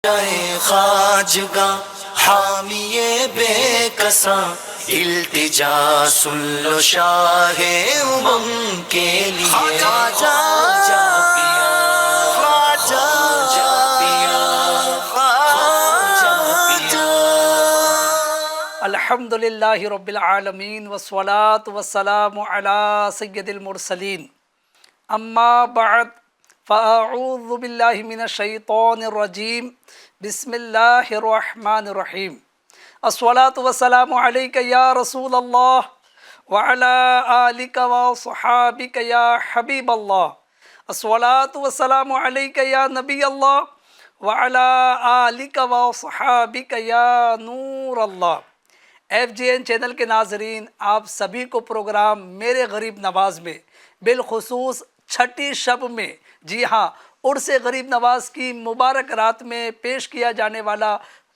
خواجگاں حامی بے کساں التجا سن لو شاہ امم کے لیے خواجہ پیا خواجہ پیا خواجہ الحمدللہ رب العالمین والصلاة والسلام علی سید المرسلین اما بعد فاعوذ باللہ من الشیطان الرجیم بسم اللہ الرحمن الرحیم الصلاة والسلام علیک یا رسول اللہ وعلی آلک وصحابک یا حبیب اللہ الصلاة والسلام علیک یا نبی اللہ وعلی آلک وصحابک یا نور اللہ۔ ایف جی این چینل کے ناظرین، آپ سبھی کو پروگرام میرے غریب نواز میں بالخصوص چھٹی شب میں، جی ہاں، عرس غریب نواز کی مبارک رات میں پیش کیا جانے والا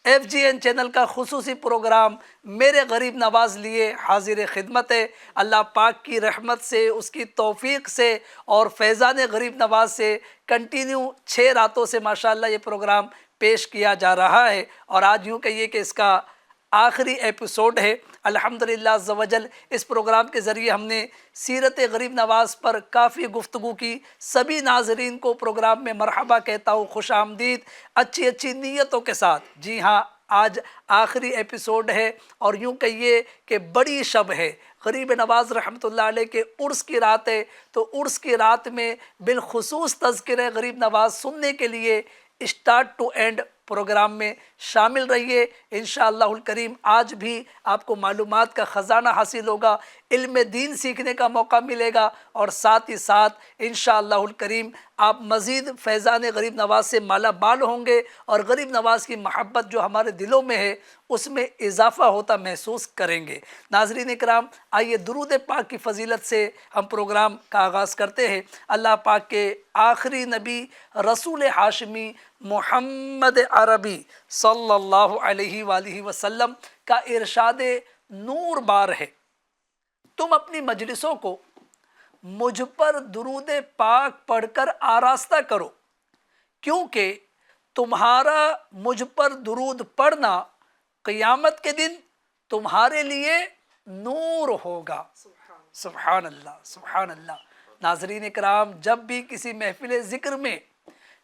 ایف جی این چینل کا خصوصی پروگرام میرے غریب نواز لیے حاضر خدمت ہے۔ اللہ پاک کی رحمت سے، اس کی توفیق سے اور فیضان غریب نواز سے کنٹینیو 6 راتوں سے ماشاءاللہ یہ پروگرام پیش کیا جا رہا ہے، اور آج یوں کہیے کہ اس کا آخری ایپیسوڈ ہے۔ الحمدللہ عز و جل اس پروگرام کے ذریعے ہم نے سیرت غریب نواز پر کافی گفتگو کی۔ سبھی ناظرین کو پروگرام میں مرحبا کہتا ہوں، خوش آمدید، اچھی نیتوں کے ساتھ۔ جی ہاں، آج آخری ایپیسوڈ ہے اور یوں کہیے کہ بڑی شب ہے، غریب نواز رحمۃ اللہ علیہ کے عرس کی رات ہے، تو عرس کی رات میں بالخصوص تذکرہ غریب نواز سننے کے لیے اسٹارٹ ٹو اینڈ پروگرام میں شامل رہیے۔ انشاءاللہ الکریم آج بھی آپ کو معلومات کا خزانہ حاصل ہوگا، علم دین سیکھنے کا موقع ملے گا، اور ساتھ ہی ساتھ انشاءاللہ الکریم آپ مزید فیضان غریب نواز سے مالا مال ہوں گے، اور غریب نواز کی محبت جو ہمارے دلوں میں ہے اس میں اضافہ ہوتا محسوس کریں گے۔ ناظرین اکرام، آئیے درود پاک کی فضیلت سے ہم پروگرام کا آغاز کرتے ہیں۔ اللہ پاک کے آخری نبی رسول ہاشمی محمد عربی صلی اللہ علیہ وآلہ وسلم کا ارشاد نور بار ہے، تم اپنی مجلسوں کو مجھ پر درود پاک پڑھ کر آراستہ کرو، کیونکہ تمہارا مجھ پر درود پڑھنا قیامت کے دن تمہارے لیے نور ہوگا۔ سبحان اللہ، سبحان اللہ۔ ناظرین اکرام، جب بھی کسی محفل ذکر میں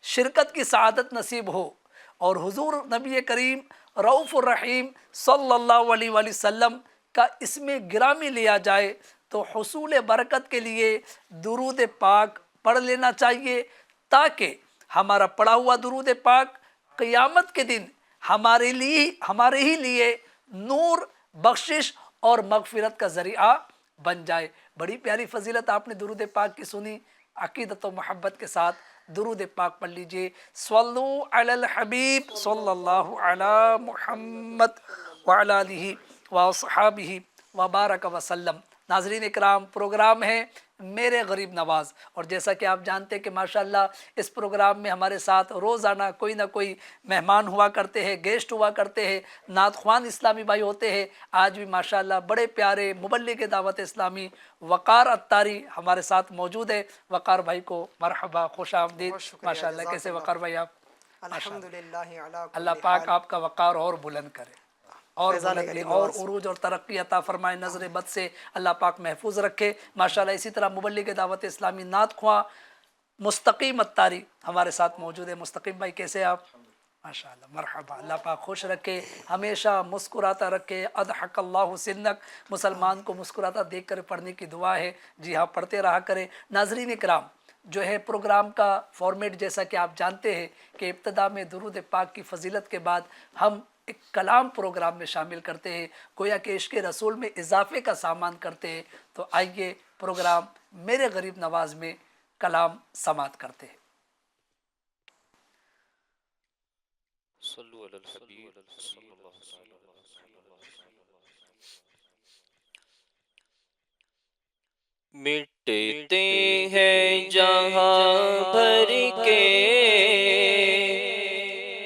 شرکت کی سعادت نصیب ہو اور حضور نبی کریم رؤوف الرحیم صلی اللہ علیہ وآلہ وسلم کا اسم گرامی لیا جائے تو حصول برکت کے لیے درود پاک پڑھ لینا چاہیے، تاکہ ہمارا پڑھا ہوا درود پاک قیامت کے دن ہمارے ہی لیے نور، بخشش اور مغفرت کا ذریعہ بن جائے۔ بڑی پیاری فضیلت آپ نے درود پاک کی سنی، عقیدت و محبت کے ساتھ درود پاک پڑھ لیجئے۔ صلو علی الحبیب صلی اللہ علی محمد وعلی آلہ واصحابہ وبارک وسلم۔ ناظرین اکرام، پروگرام ہے میرے غریب نواز، اور جیسا کہ آپ جانتے ہیں کہ ماشاءاللہ اس پروگرام میں ہمارے ساتھ روزانہ کوئی نہ کوئی مہمان ہوا کرتے ہیں، گیسٹ ہوا کرتے ہیں، نعت خوان اسلامی بھائی ہوتے ہیں۔ آج بھی ماشاءاللہ بڑے پیارے مبلغ دعوت اسلامی وقار اتاری ہمارے ساتھ موجود ہے۔ وقار بھائی کو مرحبا، خوش آمدید۔ ماشاءاللہ، کیسے وقار بھائی آپ؟ الحمدللہ، اللہ پاک آپ کا وقار اور بلند کرے، اور بلندی اور عروج اور ترقی عطا فرمائے، نظر بد سے اللہ پاک محفوظ رکھے۔ ماشاءاللہ اسی طرح مبلغ دعوت اسلامی نعت خواں مستقیم اتاری ہمارے ساتھ موجود ہے۔ مستقیم بھائی کیسے آپ؟ ماشاءاللہ، مرحبا، اللہ پاک خوش رکھے، ہمیشہ مسکراتا رکھے۔ اضحک اللہ سنک، مسلمان کو مسکراتا دیکھ کر پڑھنے کی دعا ہے۔ جی ہاں، پڑھتے رہا کریں۔ ناظرین اکرام، جو ہے پروگرام کا فارمیٹ جیسا کہ آپ جانتے ہیں کہ ابتدا میں درود پاک کی فضیلت کے بعد ہم ایک کلام پروگرام میں شامل کرتے ہیں، گویا کہ عشق رسول میں اضافے کا سامان کرتے ہیں۔ تو آئیے پروگرام میرے غریب نواز میں کلام سماعت کرتے ہیں۔ صلو علی الحبیب صلی اللہ علیہ وسلم۔ مٹتے ہیں جہاں بھر کے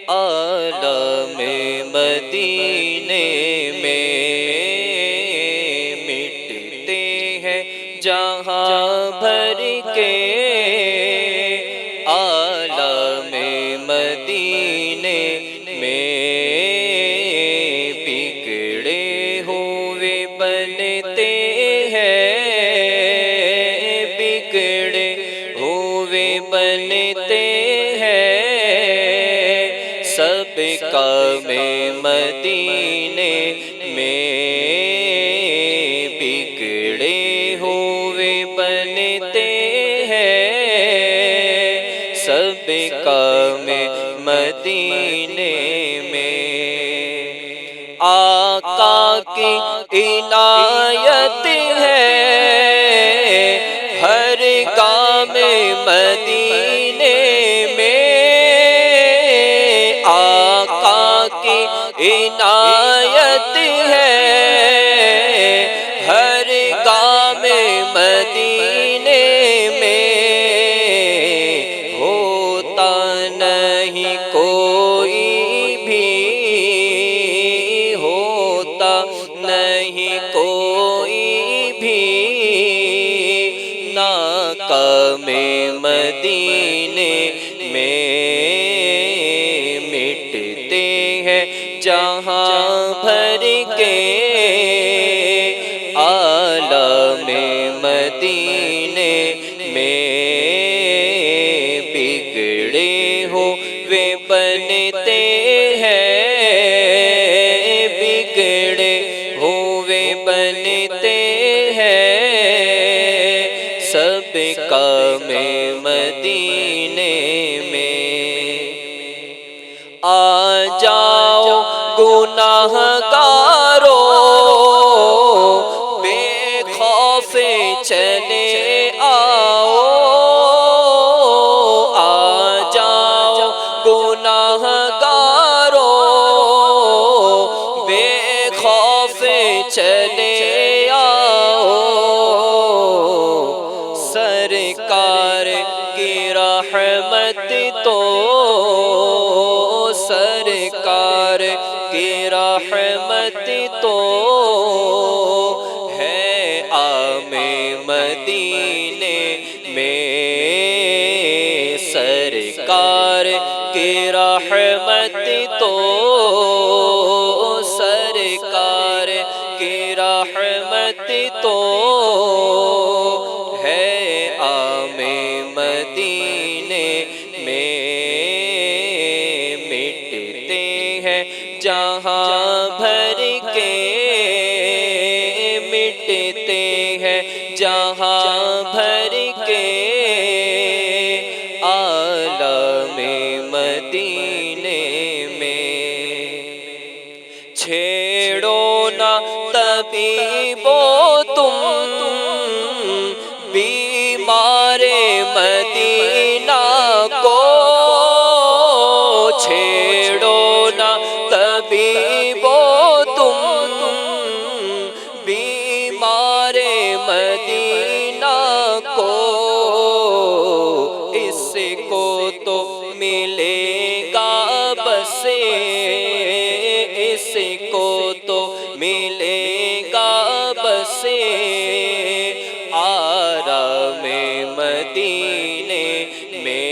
عالم مدینے میں، مٹتے ہیں جہاں بھر کے عالم مدینے سب کام مدینے میں بگڑے ہوئے بنتے ہیں، سب کام مدینے میں آقا کی عنایت ہے، ہر کام مدینے میں آقا کی عنایت ہے، ہر کام مدینے میں ہوتا نہیں کوئی بھی، ہوتا نہیں کوئی بھی ناکام مدینے میں، مٹتے ہیں جہاں بھر کے عالم مدینے میں، بگڑے ہوئے بنتے ہیں، بگڑے ہوئے بنتے ہیں، سب کام مدینے میں آ جاؤ گناہ گارو، بے خوف چلے آؤ، آ جاؤ گناہ گارو، بے خوف چلے آؤ، سرکار کی رحمت تو، سرکار کی رحمت تو ہے عام مدینے میں، سرکار کی رحمت تو، سرکار کی رحمت تو ہے عام مدینے میں، مٹتے ہیں جہاں بھر کے، مٹتے ہیں جہاں بھر کے عالم مدینے میں، چھیڑو نہ طبیبو تم بیمار مدینہ کو، چھیڑو نہ طبیبو تم بیمار مدینہ کو، اس کو تو ملے گا بس، اس کو تو ملے گا بس آرام مدینے میں،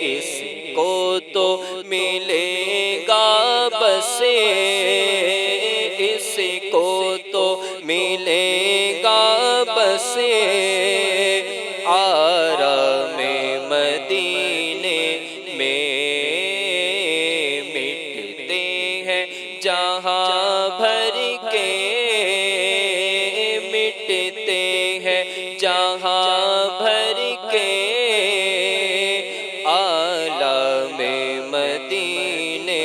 اس کو تو ملے گا بس، اس کو تو ملے گا بس آرام مدینے میں، مٹتے ہیں جہاں بھر کے، مٹتے ہیں جہاں بھر کے عالم مدینے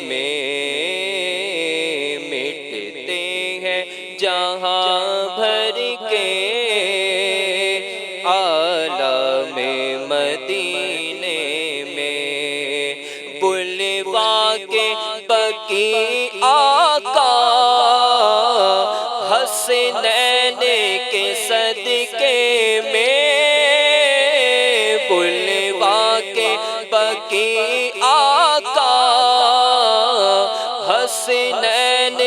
میں، مٹتے ہیں جہاں بھر کے عالم مدینے میں، بلوا کے بقی آقا حسنین کے صدقے میں، بلوا کے بقی آقا حسنین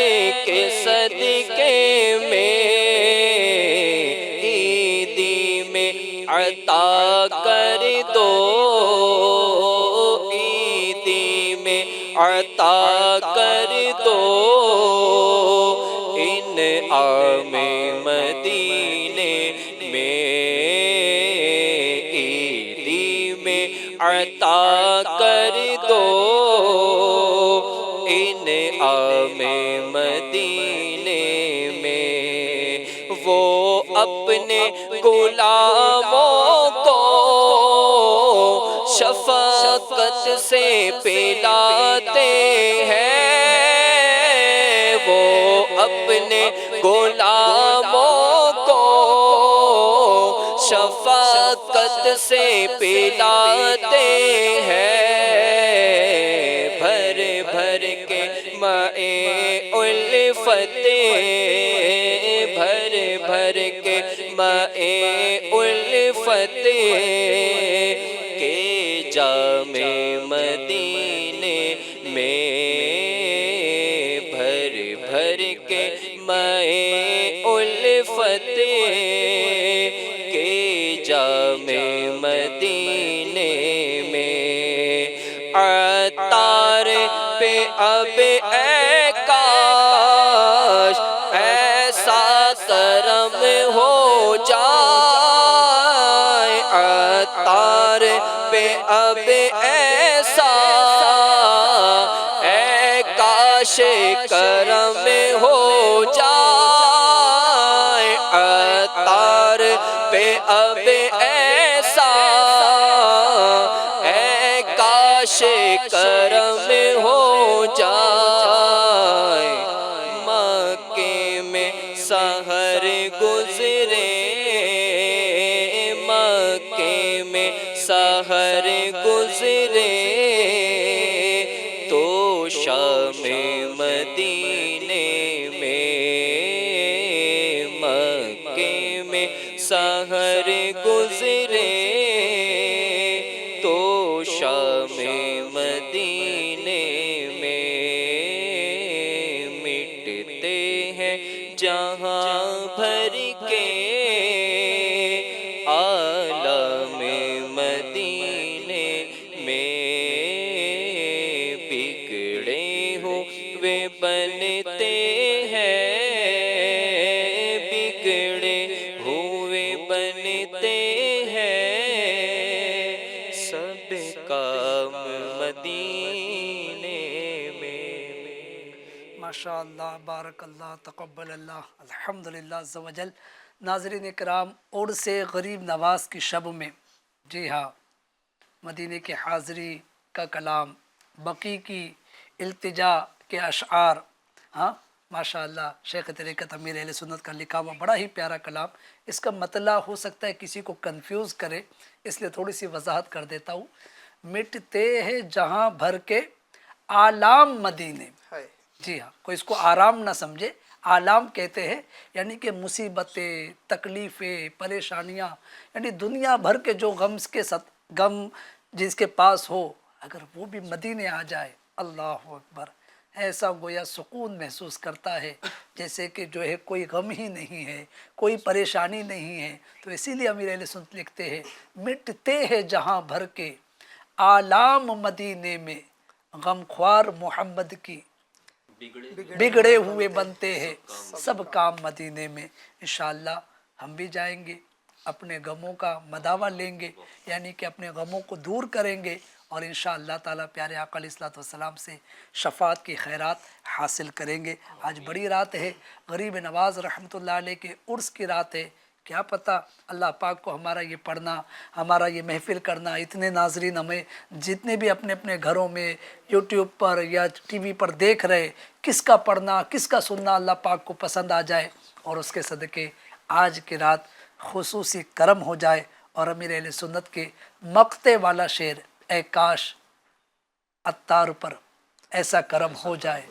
کے صدقے میں، عیدی میں عطا کر دو، عیدی میں عطا کر دو ان عام مدینے میں، عیدی میں عطا کر غلاموں کو شفقت سے پلاتے ہیں، وہ اپنے غلاموں کو شفقت سے پلاتے ہیں، بھر بھر کے مائے الفت، بھر بھر کے مائے الفت کے جام مدینے میں، بھر بھر کے مائے الفت کے جام مدینے میں، عطار پہ اب اے کاش ایسا کرم ہو جائے، عطار پہ اب ایسا اے کاش کرم ہو جائے، عطار پہ اب ایسا اے کاش کرم ہو جائے، مکے میں سحر گزرے، مکے میں سحر گزرے تو شام مدینے میں، مکے میں سحر گزرے تو شام مدینے میں، مٹتے ہیں جہاں بھر کے عالم مدینے میں، بگڑے ہوئے بنتے ہیں، بگڑے ہوئے بنتے ہیں، سب کام مدینے میں۔ ماشاء اللہ، بارک اللہ، تقبل اللہ، الحمدللہ عز و جل۔ ناظرین کرام، اور سے غریب نواز کی شب میں، جی ہاں، مدینے کی حاضری کا کلام، بقی کی التجا کے اشعار، ہاں ماشاء اللہ، شیخ طریقت امیر اہل سنت کا لکھا ہوا بڑا ہی پیارا کلام۔ اس کا مطلع ہو سکتا ہے کسی کو کنفیوز کرے، اس لیے تھوڑی سی وضاحت کر دیتا ہوں۔ مٹتے ہیں جہاں بھر کے آلام مدینے، جی ہاں، کوئی اس کو آرام نہ سمجھے، آلام کہتے ہیں یعنی کہ مصیبتیں، تکلیفیں، پریشانیاں، یعنی دنیا بھر کے جو غم جس کے پاس ہو، اگر وہ بھی مدینے آ جائے، اللہ اکبر، ایسا گویا سکون محسوس کرتا ہے جیسے کہ جو ہے کوئی غم ہی نہیں ہے، کوئی پریشانی نہیں ہے۔ تو اسی لیے امیر اہل سنت لکھتے ہیں، مٹتے ہیں جہاں بھر کے آلام مدینے میں، غم خوار محمد کی بگڑے ہوئے بنتے ہیں، سب کام مدینے میں۔ انشاءاللہ ہم بھی جائیں گے، اپنے غموں کا مداوع لیں گے، یعنی کہ اپنے غموں کو دور کریں گے، اور انشاءاللہ تعالیٰ پیارے آقا علیہ الصلوۃ والسلام سے شفاعت کی خیرات حاصل کریں گے۔ آج بڑی رات ہے، غریب نواز رحمۃ اللہ علیہ کے عرس کی رات ہے۔ کیا پتہ اللہ پاک کو ہمارا یہ پڑھنا، ہمارا یہ محفل کرنا، اتنے ناظرین ہمیں جتنے بھی اپنے اپنے گھروں میں یوٹیوب پر یا ٹی وی پر دیکھ رہے، کس کا پڑھنا، کس کا سننا اللہ پاک کو پسند آ جائے، اور اس کے صدقے آج کی رات خصوصی کرم ہو جائے، اور امیر اہل سنت کے مقتے والا شعر، اے کاش عطار پر ایسا کرم ہو جائے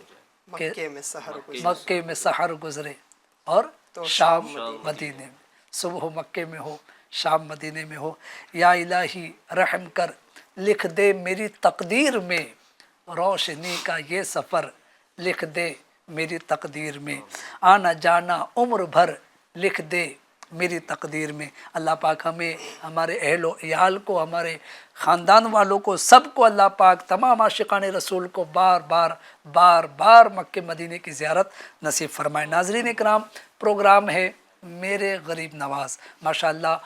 کہ مکے میں سحر گزرے اور شام مدینے میں، صبح مکے میں ہو، شام مدینے میں ہو۔ یا الہی رحم کر، لکھ دے میری تقدیر میں، روشنی کا یہ سفر لکھ دے میری تقدیر میں، آنا جانا عمر بھر لکھ دے میری تقدیر میں۔ اللہ پاک ہمیں، ہمارے اہل و عیال کو، ہمارے خاندان والوں کو، سب کو اللہ پاک، تمام عاشقان رسول کو بار بار مکہ مدینے کی زیارت نصیب فرمائے۔ ناظرین اکرام، پروگرام ہے میرے غریب نواز، ماشاءاللہ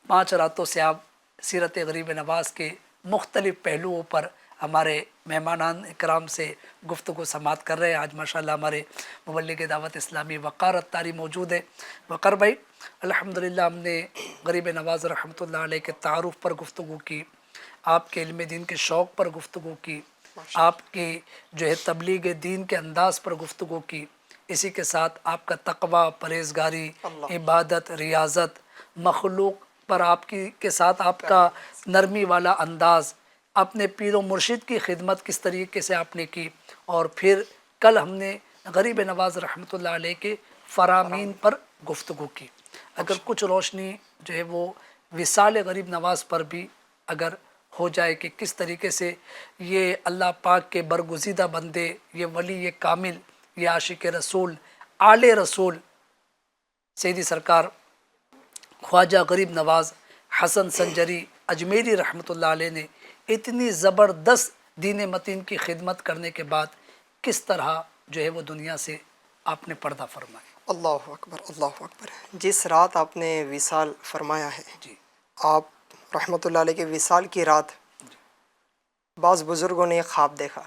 5 راتوں سے آپ سیرت غریب نواز کے مختلف پہلوؤں پر ہمارے مہمانان اکرام سے گفتگو سماعت کر رہے ہیں۔ آج ماشاءاللہ ہمارے مبلغ دعوت اسلامی وقار اتاری موجود ہے۔ وقار بھائی، الحمدللہ ہم نے غریب نواز رحمۃ اللہ علیہ کے تعارف پر گفتگو کی، آپ کے علم دین کے شوق پر گفتگو کی، آپ کی جو ہے تبلیغ دین کے انداز پر گفتگو کی، اسی کے ساتھ آپ کا تقوی، پرہیزگاری، عبادت، ریاضت، مخلوق پر آپ کی کے ساتھ آپ کا نرمی والا انداز، اپنے پیر و مرشد کی خدمت کس طریقے سے آپ نے کی، اور پھر کل ہم نے غریب نواز رحمۃ اللہ علیہ کے فرامین پر گفتگو کی۔ اگر کچھ روشنی جو ہے وہ وصال غریب نواز پر بھی اگر ہو جائے کہ کس طریقے سے یہ اللہ پاک کے برگزیدہ بندے، یہ ولی، یہ کامل، یہ عاشق رسول، آل رسول سیدی سرکار خواجہ غریب نواز حسن سنجری اجمیری رحمۃ اللہ علیہ نے اتنی زبردست دین متین کی خدمت کرنے کے بعد کس طرح جو ہے وہ دنیا سے آپ نے پردہ فرمایا۔ اللہ اکبر، اللہ اکبر۔ جس رات آپ نے وصال فرمایا ہے، جی آپ رحمۃ اللہ علیہ کے وصال کی رات بعض بزرگوں نے خواب دیکھا،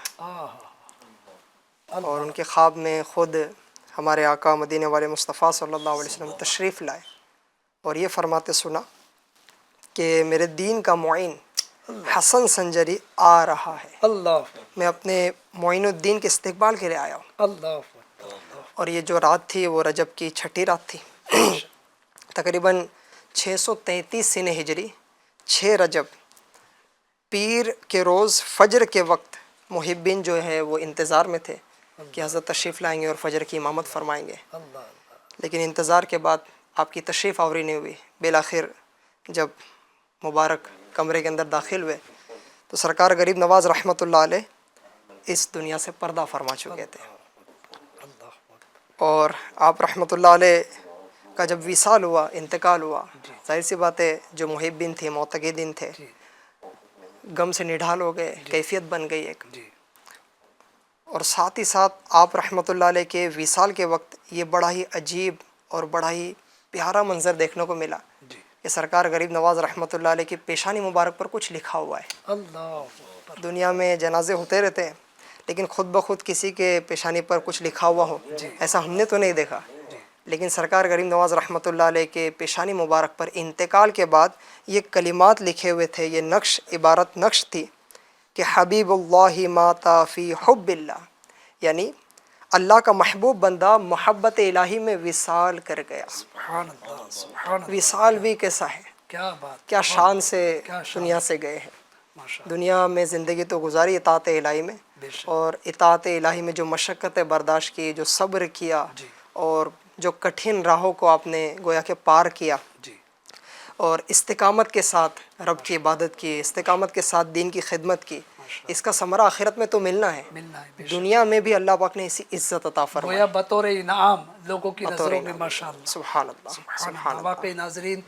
اور ان کے خواب میں خود ہمارے آقا مدینے والے مصطفیٰ صلی اللہ علیہ وسلم تشریف لائے اور یہ فرماتے سنا کہ میرے دین کا معین حسن سنجری آ رہا ہے، اللہ میں اپنے معین الدین کے استقبال کے لیے آیا ہوں۔ اللہ اور یہ جو رات تھی وہ رجب کی چھٹی رات تھی، تقریباً 633 سن ہجری، 6 رجب، پیر کے روز فجر کے وقت محبین جو ہے وہ انتظار میں تھے کہ حضرت تشریف لائیں گے اور فجر کی امامت فرمائیں گے، لیکن انتظار کے بعد آپ کی تشریف آوری نہیں ہوئی۔ بالآخر جب مبارک کمرے کے اندر داخل ہوئے تو سرکار غریب نواز رحمۃ اللہ علیہ اس دنیا سے پردہ فرما چکے تھے، اور آپ رحمۃ اللہ علیہ کا جب وصال ہوا، انتقال ہوا، ظاہر سی بات ہے جو محبین تھے، معتقدین تھے، غم سے نڈھال ہو گئے، کیفیت بن گئی ایک۔ اور ساتھ ہی ساتھ آپ رحمۃ اللہ علیہ کے وصال کے وقت یہ بڑا ہی عجیب اور بڑا ہی پیارا منظر دیکھنے کو ملا کہ سرکار غریب نواز رحمۃ اللہ علیہ کی پیشانی مبارک پر کچھ لکھا ہوا ہے۔ اللہ دنیا میں جنازے ہوتے رہتے ہیں، لیکن خود بخود کسی کے پیشانی پر کچھ لکھا ہوا ہو ایسا ہم نے تو نہیں دیکھا، لیکن سرکار غریب نواز رحمۃ اللہ علیہ کے پیشانی مبارک پر انتقال کے بعد یہ کلمات لکھے ہوئے تھے، یہ نقش، عبارت نقش تھی کہ حبیب اللہ ماتا فی حب اللہ، یعنی اللہ کا محبوب بندہ محبت الہی میں وصال کر گیا۔ سبحان اللہ، سبحان اللہ، وصال بھی کیسا ہے، کیا بات، کیا شان سے کیا شان، دنیا سے گئے ہیں۔ ماشاء دنیا میں زندگی تو گزاری اطاعت الہی میں، بے شک، اور اطاعت الہی میں جو مشقتیں برداشت کی، جو صبر کیا، جی اور جو کٹھن راہوں کو آپ نے گویا کہ پار کیا، جی اور استقامت کے ساتھ رب کی عبادت کی، استقامت کے ساتھ دین کی خدمت کی، اس کا ثمرہ آخرت میں تو ملنا ہے، ملنا ہے، بے شک، دنیا میں بھی اللہ پاک نے اسی عزت عطا فرمائی۔ گویا بطور انعام لوگوں کی بطور نظروں میں، انعام۔ ماشاء اللہ، سبحان اللہ، سبحان سبحان اللہ۔ اللہ۔ واقعی ناظرین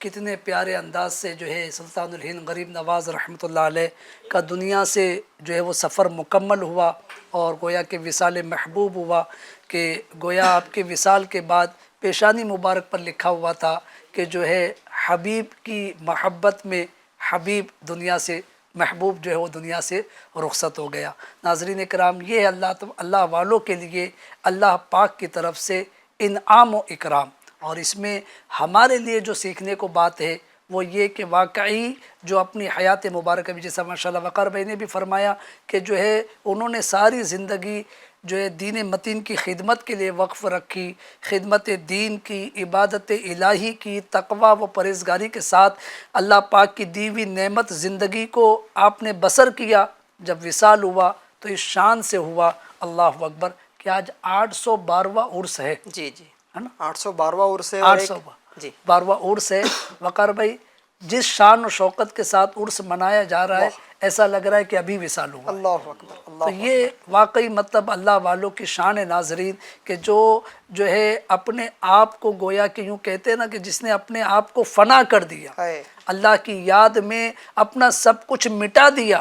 کتنے پیارے انداز سے جو ہے سلطان الہند غریب نواز رحمۃ اللہ علیہ کا دنیا سے جو ہے وہ سفر مکمل ہوا، اور گویا کہ وصال محبوب ہوا کہ گویا آپ کے وصال کے بعد پیشانی مبارک پر لکھا ہوا تھا کہ جو ہے حبیب کی محبت میں حبیب دنیا سے، محبوب جو ہے وہ دنیا سے رخصت ہو گیا۔ ناظرین کرام، یہ ہے اللہ والوں کے لیے اللہ پاک کی طرف سے انعام و اکرام، اور اس میں ہمارے لیے جو سیکھنے کو بات ہے وہ یہ کہ واقعی جو اپنی حیات مبارکہ بھی، جیسا ماشاءاللہ وقار بھائی نے بھی فرمایا کہ جو ہے انہوں نے ساری زندگی جو ہے دین متین کی خدمت کے لیے وقف رکھی، خدمت دین کی، عبادت الہی کی، تقوی و پرہیزگاری کے ساتھ اللہ پاک کی دی ہوئی نعمت زندگی کو آپ نے بسر کیا۔ جب وصال ہوا تو اس شان سے ہوا، اللہ اکبر، کہ آج 812واں عرس ہے، جی جی، ہے نا، 812واں عرس ہے، اور ایک 812واں عرس ہے۔ وقار بھائی، جس شان و شوقت کے ساتھ عرس منایا جا رہا ہے ایسا لگ رہا ہے کہ ابھی وصال ہوا ہے۔ اللہ اکبر، اللہ تو یہ واقعی مطلب اللہ والوں کی شان ہے ناظرین، کہ جو ہے اپنے آپ کو گویا کہ یوں کہتے ہیں نا کہ جس نے اپنے آپ کو فنا کر دیا، ہے۔ اللہ کی یاد میں اپنا سب کچھ مٹا دیا،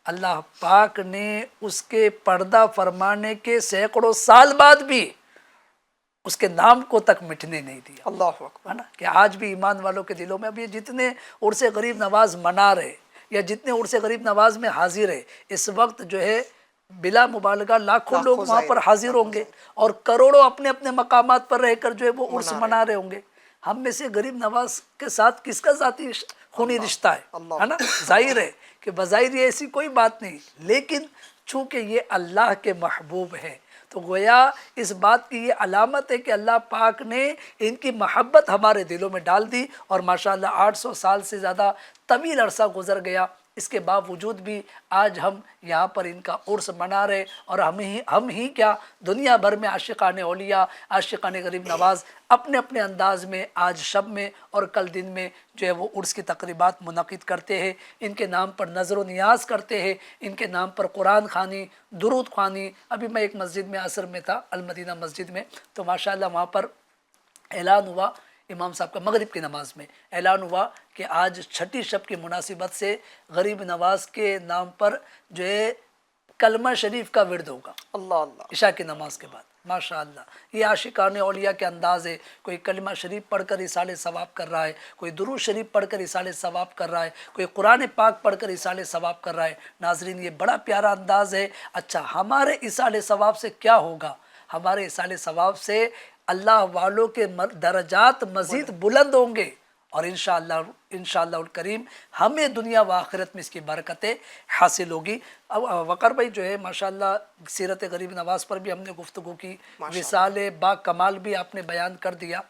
اللہ پاک نے اس کے پردہ فرمانے کے سینکڑوں سال بعد بھی اس کے نام کو تک مٹنے نہیں دیا، اللہ اکبر، ہے نا، کہ آج بھی ایمان والوں کے دلوں میں اب یہ جتنے عرس غریب نواز منا رہے یا جتنے عرس غریب نواز میں حاضر ہے، اس وقت جو ہے بلا مبالغہ لاکھوں لوگ وہاں پر حاضر ہوں گے، اور کروڑوں اپنے اپنے مقامات پر رہ کر جو ہے وہ عرس منا رہے ہوں گے۔ ہم میں سے غریب نواز کے ساتھ کس کا ذاتی خونی رشتہ ہے نا؟ ظاہر ہے کہ بظاہر یہ ایسی کوئی بات نہیں، لیکن چونکہ یہ اللہ کے محبوب ہے تو گویا اس بات کی یہ علامت ہے کہ اللہ پاک نے ان کی محبت ہمارے دلوں میں ڈال دی، اور ماشاءاللہ 800 سال سے زیادہ طویل عرصہ گزر گیا، اس کے باوجود بھی آج ہم یہاں پر ان کا عرس منا رہے، اور ہم ہی کیا دنیا بھر میں عاشقان اولیاء، عاشقان غریب نواز اپنے اپنے انداز میں آج شب میں اور کل دن میں جو ہے وہ عرس کی تقریبات منعقد کرتے ہیں، ان کے نام پر نظر و نیاز کرتے ہیں، ان کے نام پر قرآن خوانی، درود خوانی۔ ابھی میں ایک مسجد میں عصر میں تھا، المدینہ مسجد میں، تو ماشاءاللہ وہاں پر اعلان ہوا، امام صاحب کا مغرب کی نماز میں اعلان ہوا کہ آج چھٹی شب کی مناسبت سے غریب نواز کے نام پر جو ہے کلمہ شریف کا ورد ہوگا اللہ اللہ، عشاء کی نماز کے بعد۔ ماشاءاللہ یہ عاشقان اولیاء کے انداز ہے، کوئی کلمہ شریف پڑھ کر اصال ثواب کر رہا ہے، کوئی درود شریف پڑھ کر اصال ثواب کر رہا ہے، کوئی قرآن پاک پڑھ کر اصال ثواب کر رہا ہے۔ ناظرین یہ بڑا پیارا انداز ہے۔ اچھا ہمارے اصال ثواب سے کیا ہوگا؟ ہمارے اصال ثواب سے اللہ والوں کے درجات مزید بلند ہوں گے، اور انشاءاللہ الکریم ہمیں دنیا و آخرت میں اس کی برکتیں حاصل ہوگی۔ اب وقار بھائی جو ہے ماشاءاللہ سیرت غریب نواز پر بھی ہم نے گفتگو کی، وصال با کمال بھی آپ نے بیان کر دیا۔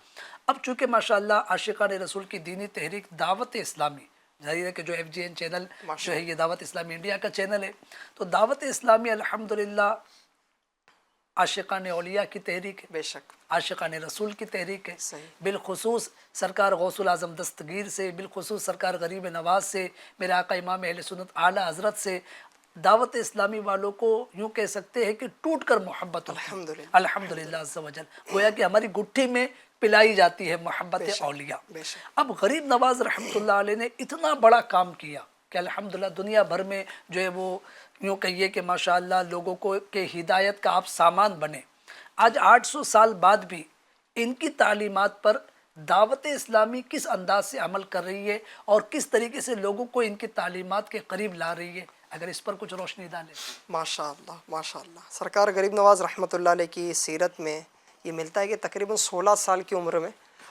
اب چونکہ ماشاءاللہ عاشقان رسول کی دینی تحریک دعوت اسلامی، ظاہر ہے کہ جو FGN چینل جو ہے یہ دعوت اسلامی انڈیا کا چینل ہے، تو دعوت اسلامی الحمدللہ عاشقان اولیاء کی تحریک ہے، بے شک، عاشقان رسول کی تحریک ہے، صحیح، بالخصوص سرکار غوث الاعظم دستگیر سے، بالخصوص سرکار غریب نواز سے، میرے آقا امام اہل سنت اعلیٰ حضرت سے دعوت اسلامی والوں کو یوں کہہ سکتے ہیں کہ ٹوٹ کر محبت ہوتی ہے، الحمدللہ، الحمدللہ عز و جل، گویا کہ ہماری گٹھی میں پلائی جاتی ہے محبت اولیاء۔ بے شک، اب غریب نواز رحمۃ اللہ علیہ نے اتنا بڑا کام کیا کہ الحمدللہ دنیا بھر میں جو ہے وہ یوں کہیے کہ ماشاءاللہ لوگوں کو کہ ہدایت کا آپ سامان بنے۔ آج 800 سال بعد بھی ان کی تعلیمات پر دعوت اسلامی کس انداز سے عمل کر رہی ہے اور کس طریقے سے لوگوں کو ان کی تعلیمات کے قریب لا رہی ہے، اگر اس پر کچھ روشنی ڈالیں۔ ماشاءاللہ ماشاءاللہ، سرکار غریب نواز رحمۃ اللہ علیہ کی سیرت میں یہ ملتا ہے کہ تقریباً 16 سال کی عمر میں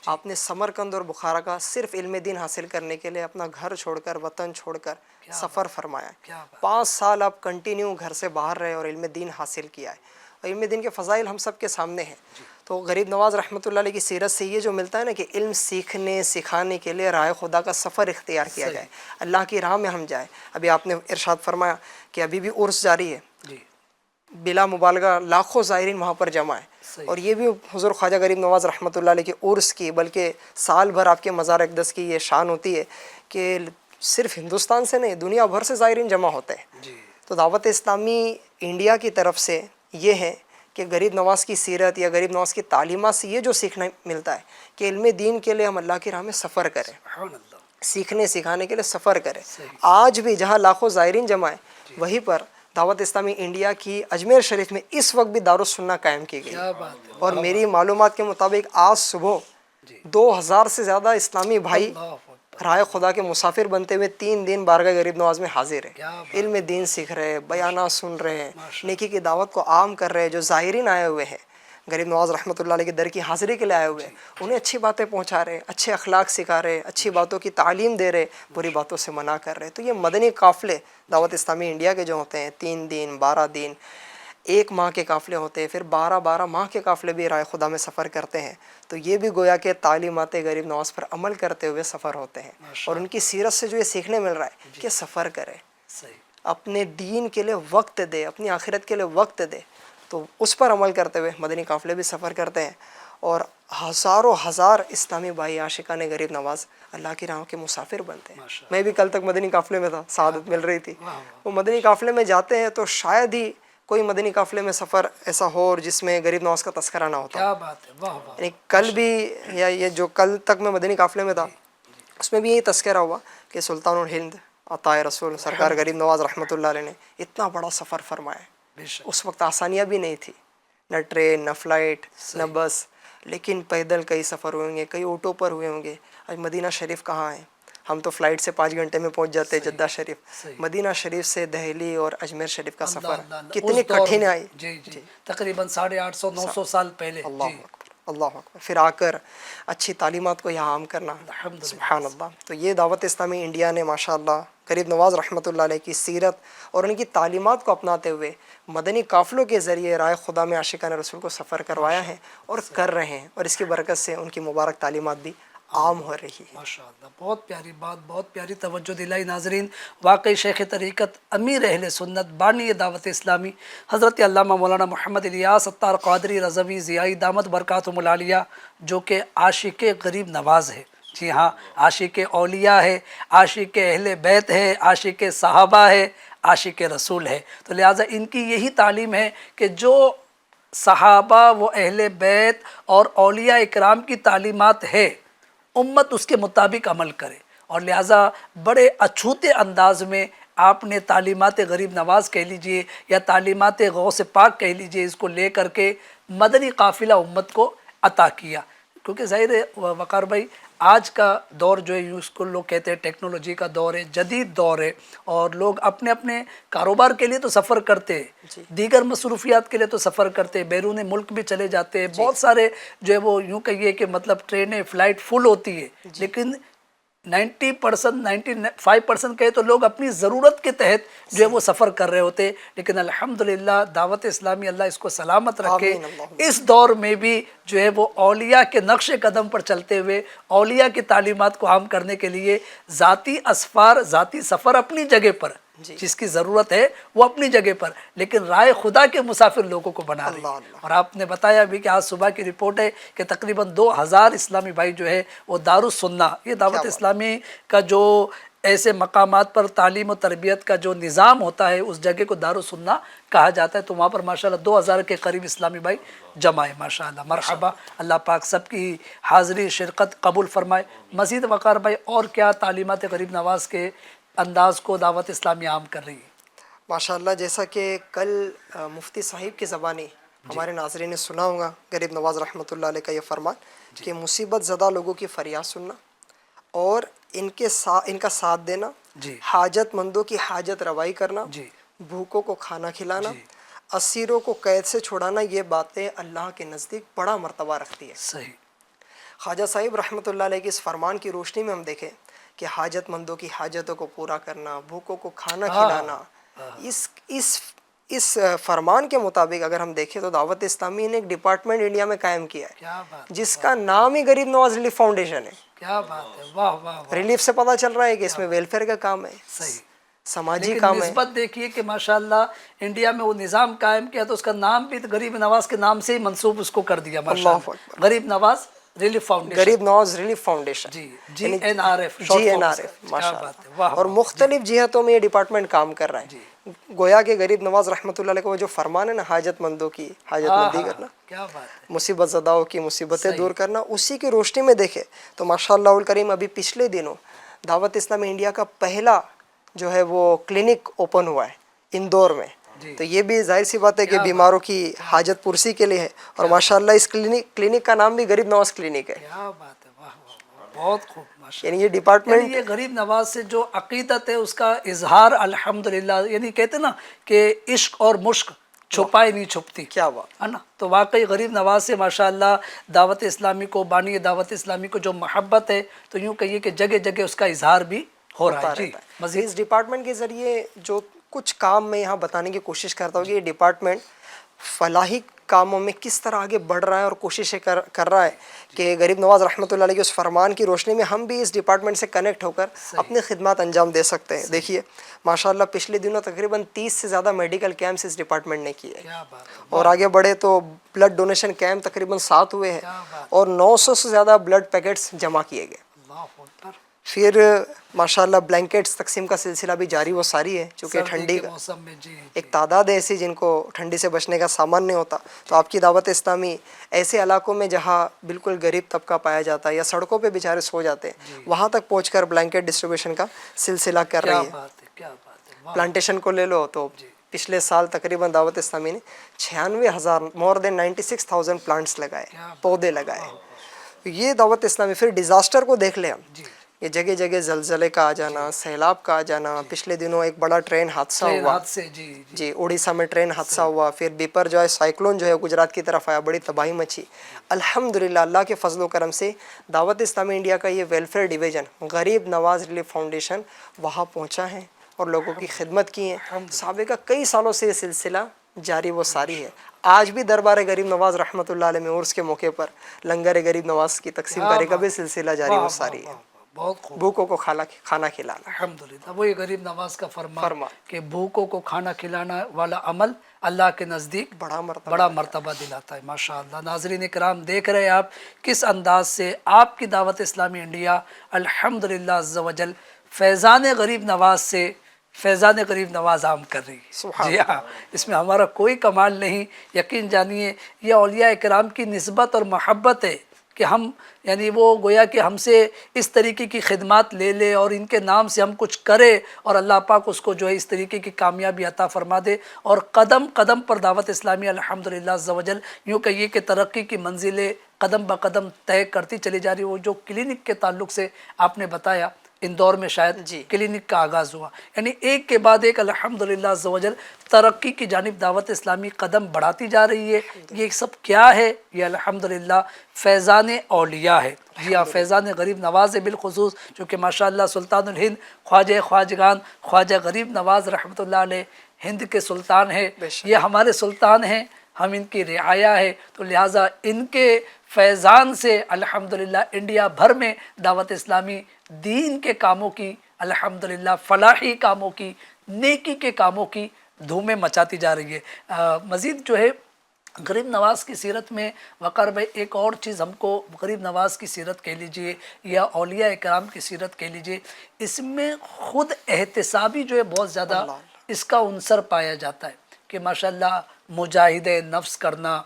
آپ نے سمرقند اور بخارا کا صرف علم دین حاصل کرنے کے لیے اپنا گھر چھوڑ کر، وطن چھوڑ کر سفر فرمایا۔ 5 سال آپ کنٹینیو گھر سے باہر رہے اور علم دین حاصل کیا ہے، اور علم دین کے فضائل ہم سب کے سامنے ہیں۔ تو غریب نواز رحمۃ اللہ علیہ کی سیرت سے یہ جو ملتا ہے نا کہ علم سیکھنے سکھانے کے لیے راہ خدا کا سفر اختیار کیا جائے، اللہ کی راہ میں ہم جائیں۔ ابھی آپ نے ارشاد فرمایا کہ ابھی بھی عرس جاری ہے، بلا مبالغہ لاکھوں زائرین وہاں پر جمع ہیں، اور یہ بھی حضور خواجہ غریب نواز رحمۃ اللہ علیہ کے عرس کی بلکہ سال بھر آپ کے مزار اقدس کی یہ شان ہوتی ہے کہ صرف ہندوستان سے نہیں دنیا بھر سے زائرین جمع ہوتے ہیں۔ تو دعوت اسلامی انڈیا کی طرف سے یہ ہے کہ غریب نواز کی سیرت یا غریب نواز کی تعلیمات سے یہ جو سیکھنا ملتا ہے کہ علم دین کے لیے ہم اللہ کی راہ میں سفر کریں، سیکھنے سکھانے کے لیے سفر کریں۔ آج بھی جہاں لاکھوں زائرین جمع ہیں وہیں پر دعوت اسلامی انڈیا کی اجمیر شریف میں اس وقت بھی دارالسنہ قائم کی گئی، اور میری معلومات کے مطابق آج صبح 2000 سے زیادہ اسلامی بھائی رائے خدا کے مسافر بنتے ہوئے 3 دن بارگاہ غریب نواز میں حاضر ہیں، علم دین سیکھ رہے ہیں، بیانات سن رہے ہیں، نیکی کی دعوت کو عام کر رہے ہیں۔ جو زائرین آئے ہوئے ہیں غریب نواز رحمۃ اللہ علیہ کے در کی حاضری کے لیے آئے ہوئے ہیں، انہیں اچھی باتیں پہنچا رہے ہیں، اچھے اخلاق سکھا رہے ہیں، اچھی باتوں کی تعلیم دے رہے، بری باتوں سے منع کر رہے ہیں۔ تو یہ مدنی قافلے دعوت اسلامی انڈیا کے جو ہوتے ہیں 3 دن 12 دن 1 ماہ کے قافلے ہوتے ہیں، پھر 12 ماہ کے قافلے بھی رائے خدا میں سفر کرتے ہیں۔ تو یہ بھی گویا کہ تعلیمات غریب نواز پر عمل کرتے ہوئے سفر ہوتے ہیں، اور ان کی سیرت سے جو یہ سیکھنے مل رہا ہے کہ سفر کرے، اپنے دین کے لیے وقت دے، اپنی آخرت کے لیے وقت دے، تو اس پر عمل کرتے ہوئے مدنی قافلے بھی سفر کرتے ہیں، اور ہزاروں ہزار اسلامی بھائی عاشقان غریب نواز اللہ کی راہ کے مسافر بنتے ہیں۔ میں بھی کل تک مدنی قافلے میں تھا، سعادت مل رہی تھی۔ وہ مدنی قافلے میں جاتے ہیں تو شاید ہی کوئی مدنی قافلے میں سفر ایسا ہو اور جس میں غریب نواز کا تذکرہ نہ ہوتا۔ کیا بات ہے، واہ واہ۔ یعنی کل بھی یا یہ جو کل تک میں مدنی قافلے میں تھا اس میں بھی یہی تذکرہ ہوا کہ سلطان الہند عطا رسول سرکار غریب نواز رحمۃ اللہ علیہ نے اتنا بڑا سفر فرمایا ہے۔ اس وقت آسانیاں بھی نہیں تھی، نہ ٹرین، نہ فلائٹ، نہ بس، لیکن پیدل کئی سفر ہوئے ہوں گے، کئی آٹو پر ہوئے ہوں گے۔ آج مدینہ شریف کہاں ہے؟ ہم تو فلائٹ سے 5 گھنٹے میں پہنچ جاتے جدہ شریف۔ مدینہ شریف سے دہلی اور اجمیر شریف کا سفر کتنی کٹھن آئی، جی تقریباً 850 900 سال پہلے۔ اللہ اکبر اللہ اکبر، پھر آ کر اچھی تعلیمات کو یہاں عام کرنا، سبحان اللہ۔ تو یہ دعوت اسلامی انڈیا نے ماشاء اللہ غریب نواز رحمۃ اللہ علیہ کی سیرت اور ان کی تعلیمات کو اپناتے ہوئے مدنی قافلوں کے ذریعے رائے خدا میں عاشقان رسول کو سفر کروایا ہے اور کر رہے ہیں، اور اس کی برکت سے ان کی مبارک تعلیمات بھی عام ہو رہی ہے۔ ماشاء اللہ، بہت پیاری بات، بہت پیاری توجہ دلائی ناظرین۔ واقعی شیخ طریقت امیر اہل سنت بانی دعوت اسلامی حضرت علامہ مولانا محمد الیاس اتار قادری رضوی ضیائی دامت برکاتہم العالیہ، جو کہ عاشق غریب نواز ہے، جی ہاں، عاشق اولیاء ہے، عاشق اہل بیت ہے، عاشق صحابہ ہے، عاشق رسول ہے۔ تو لہٰذا ان کی یہی تعلیم ہے کہ جو صحابہ و اہل بیت اور اولیاء اکرام کی تعلیمات ہے، امت اس کے مطابق عمل کرے، اور لہٰذا بڑے اچھوتے انداز میں آپ نے تعلیمات غریب نواز کہہ لیجئے یا تعلیمات غوث پاک کہہ لیجئے، اس کو لے کر کے مدنی قافلہ امت کو عطا کیا۔ کیونکہ ظاہر ہے وقار بھائی، آج کا دور جو ہے، اس کو لوگ کہتے ہیں ٹیکنالوجی کا دور ہے، جدید دور ہے، اور لوگ اپنے اپنے کاروبار کے لیے تو سفر کرتے ہیں، دیگر مصروفیات کے لیے تو سفر کرتے ہیں، بیرون ملک بھی چلے جاتے ہیں، بہت سارے جو ہے وہ یوں کہیے کہ مطلب ٹرینیں فلائٹ فل ہوتی ہے، لیکن 90% 95% کہے تو لوگ اپنی ضرورت کے تحت جو ہے وہ سفر کر رہے ہوتے، لیکن الحمدللہ دعوت اسلامی اللہ اس کو سلامت رکھے، اس دور میں بھی جو ہے وہ اولیاء کے نقش قدم پر چلتے ہوئے اولیاء کی تعلیمات کو عام کرنے کے لیے ذاتی اسفار، ذاتی سفر اپنی جگہ پر، جس کی ضرورت ہے وہ اپنی جگہ پر، لیکن رائے خدا کے مسافر لوگوں کو بنا رہی ہے۔ اور آپ نے بتایا بھی کہ آج صبح کی رپورٹ ہے کہ تقریباً 2000 اسلامی بھائی جو ہے وہ دارالسنہ، یہ دعوت اسلامی کا جو ایسے مقامات پر تعلیم و تربیت کا جو نظام ہوتا ہے، اس جگہ کو دارالسنہ کہا جاتا ہے، تو وہاں پر ماشاءاللہ 2000 کے قریب اسلامی بھائی جمع ہے، ماشاءاللہ، مرحبا، اللہ پاک سب کی حاضری شرکت قبول فرمائے۔ مزید وقار بھائی اور کیا تعلیمات غریب نواز کے انداز کو دعوت اسلامی عام کر رہی ہے؟ ماشاءاللہ، جیسا کہ کل مفتی صاحب کی زبانی ہمارے ناظرین نے سنا ہوگا غریب نواز رحمۃ اللہ علیہ کا یہ فرمان کہ مصیبت زدہ لوگوں کی فریاد سننا اور ان کا ساتھ دینا، حاجت مندوں کی حاجت روائی کرنا، بھوکوں کو کھانا کھلانا، اسیروں کو قید سے چھڑانا، یہ باتیں اللہ کے نزدیک بڑا مرتبہ رکھتی ہے۔ صحیح۔ خواجہ صاحب رحمۃ اللہ علیہ کی اس فرمان کی روشنی میں ہم دیکھیں کہ حاجت مندوں کی حاجتوں کو پورا کرنا، بھوکوں کو کھانا کھلانا، اس فرمان کے مطابق اگر ہم دیکھیں تو دعوت اسلامی نے ایک ڈپارٹمنٹ انڈیا میں قائم کیا ہے جس کا نام ہی غریب نواز ریلیف فاؤنڈیشن ہے۔ کیا بات ہے، واہ واہ۔ ریلیف سے پتہ چل رہا ہے کہ اس میں ویلفیئر کا کام ہے، صحیح، سماجی لیکن کام ہے۔ نسبت دیکھیے کہ ماشاءاللہ انڈیا میں وہ نظام قائم کیا تو اس کا نام بھی غریب نواز کے نام سے ہی منسوب اس کو کر دیا، ماشاءاللہ، غریب نواز ریلیف فاؤنڈیشن، غریب نواز ریلیف فاؤنڈیشن، جی این آر ایف، ماشاءاللہ، اور مختلف جہتوں میں یہ ڈپارٹمنٹ کام کر رہا ہے۔ گویا کہ غریب نواز رحمۃ اللہ علیہ کو جو فرمان ہے نا، حاجت مندوں کی حاجت مندی کرنا، کیا بات ہے، مصیبت زداؤں کی مصیبتیں دور کرنا، اسی کی روشنی میں دیکھے تو ماشاءاللہ الکریم ابھی پچھلے دنوں دعوت اسلامی انڈیا کا پہلا جو ہے وہ کلینک اوپن ہوا ہے اندور میں، تو یہ بھی ظاہر سی بات ہے کہ بیماروں کی حاجت پرسی کے لیے ہے، اور ماشاءاللہ اس کلینک کا نام بھی غریب نواز کلینک ہے۔ کیا بات ہے، واہ واہ، بہت خوب، ماشاءاللہ۔ یعنی یہ ڈپارٹمنٹ، یہ غریب نواز سے جو عقیدت ہے اس کا اظہار الحمدللہ، یعنی کہتے ہیں نا کہ عشق اور مشق چھپائے نہیں چھپتی، کیا بات ہے نا، تو واقعی غریب نواز سے ماشاءاللہ دعوت اسلامی کو، بانی دعوت اسلامی کو جو محبت ہے، تو یوں کہیے کہ جگہ جگہ اس کا اظہار بھی ہو رہا ہے۔ جی مزید اس ڈپارٹمنٹ کے ذریعے جو کچھ کام میں یہاں بتانے کی کوشش کرتا ہوں کہ یہ ڈپارٹمنٹ فلاحی کاموں میں کس طرح آگے بڑھ رہا ہے اور کوششیں کر رہا ہے کہ غریب نواز رحمۃ اللہ علیہ کے اس فرمان کی روشنی میں ہم بھی اس ڈپارٹمنٹ سے کنیکٹ ہو کر اپنی خدمات انجام دے سکتے ہیں۔ دیکھیے ماشاءاللہ پچھلے دنوں تقریباً 30 سے زیادہ میڈیکل کیمپس اس ڈپارٹمنٹ نے کیے، اور آگے بڑھے تو بلڈ ڈونیشن کیمپ تقریباً 7 ہوئے ہیں، اور 900 سے زیادہ بلڈ پیکٹس جمع کیے گئے۔ پھر ماشاءاللہ بلینکٹس تقسیم کا سلسلہ بھی جاری و ساری ہے، چونکہ ٹھنڈی کا موسم میں ایک تعداد ہے ایسی جن کو ٹھنڈی سے بچنے کا سامان نہیں ہوتا، تو آپ کی دعوت اسلامی ایسے علاقوں میں جہاں بالکل غریب طبقہ پایا جاتا ہے یا سڑکوں پہ بیچارے سو جاتے ہیں، وہاں تک پہنچ کر بلینکٹ ڈسٹریبیوشن کا سلسلہ کر رہی ہے۔ پلانٹیشن کو لے لو تو پچھلے سال تقریباً دعوت اسلامی نے 96,000 more than 96,000 پلانٹس لگائے، پودے لگائے۔ یہ دعوت اسلامی، پھر ڈیزاسٹر کو دیکھ لیں ہم یہ جگہ جگہ زلزلے کا آ جانا، سیلاب کا آ جانا، پچھلے دنوں ایک بڑا ٹرین حادثہ ٹرین ہوا، حادثے، جی جی جی اڑیسہ میں ٹرین حادثہ ہوا، پھر بیپر جو ہے سائیکلون جو ہے گجرات کی طرف آیا، بڑی تباہی مچی۔ الحمدللہ اللہ کے فضل و کرم سے دعوت اسلامی انڈیا کا یہ ویلفیئر ڈویژن غریب نواز ریلیف فاؤنڈیشن وہاں پہنچا ہے اور لوگوں کی خدمت کی ہے۔ سابقہ کئی سالوں سے یہ سلسلہ جاری و ساری ہے۔ آج بھی دربار غریب نواز رحمۃ اللہ علیہ میں عرس کے موقع پر لنگر غریب نواز کی تقسیم کرنے کا بھی سلسلہ جاری و ساری ہے۔ بہت خوب، بھوکوں کو کھانا کھلانا۔ الحمدللہ وہی غریب نواز کا فرمان فرمان کہ بھوکوں کو کھانا کھلانا والا عمل اللہ کے نزدیک بڑا مرتبہ دلاتا ہے۔ ماشاءاللہ ناظرین کرام دیکھ رہے ہیں آپ کس انداز سے آپ کی دعوت اسلامی انڈیا الحمدللہ عز و جل فیضان غریب نواز سے فیضان غریب نواز عام کر رہی ہے۔ جی ہاں، اس میں ہمارا کوئی کمال نہیں، یقین جانیے یہ اولیاء کرام کی نسبت اور محبت ہے کہ ہم یعنی وہ گویا کہ ہم سے اس طریقے کی خدمات لے لے اور ان کے نام سے ہم کچھ کرے اور اللہ پاک اس کو جو ہے اس طریقے کی کامیابی عطا فرما دے، اور قدم قدم پر دعوت اسلامی الحمدللہ عز و جل یوں کہیے کہ ترقی کی منزلیں قدم بقدم طے کرتی چلی جا رہی۔ وہ جو کلینک کے تعلق سے آپ نے بتایا اندور میں شاید کلینک کا آغاز ہوا، یعنی ایک کے بعد ایک الحمدللہ عز و جل ترقی کی جانب دعوت اسلامی قدم بڑھاتی جا رہی ہے۔ یہ سب کیا ہے؟ یہ الحمدللہ فیضان اولیاء ہے۔ جی ہاں، فیضان غریب نواز ہے بالخصوص، چونکہ ماشاءاللہ سلطان الہند خواجہ خواجگان خواجہ غریب نواز رحمۃ اللہ علیہ ہند کے سلطان ہیں، یہ ہمارے سلطان ہیں، ہم ان کی رعایا ہے، تو لہٰذا ان کے فیضان سے الحمدللہ انڈیا بھر میں دعوت اسلامی دین کے کاموں کی الحمدللہ فلاحی کاموں کی نیکی کے کاموں کی دھومیں مچاتی جا رہی ہے۔ مزید جو ہے غریب نواز کی سیرت میں وقار بھائی ایک اور چیز ہم کو غریب نواز کی سیرت کہہ لیجئے یا اولیاء کرام کی سیرت کہہ لیجئے، اس میں خود احتسابی جو ہے بہت زیادہ اس کا عنصر پایا جاتا ہے کہ ماشاءاللہ مجاہد نفس کرنا،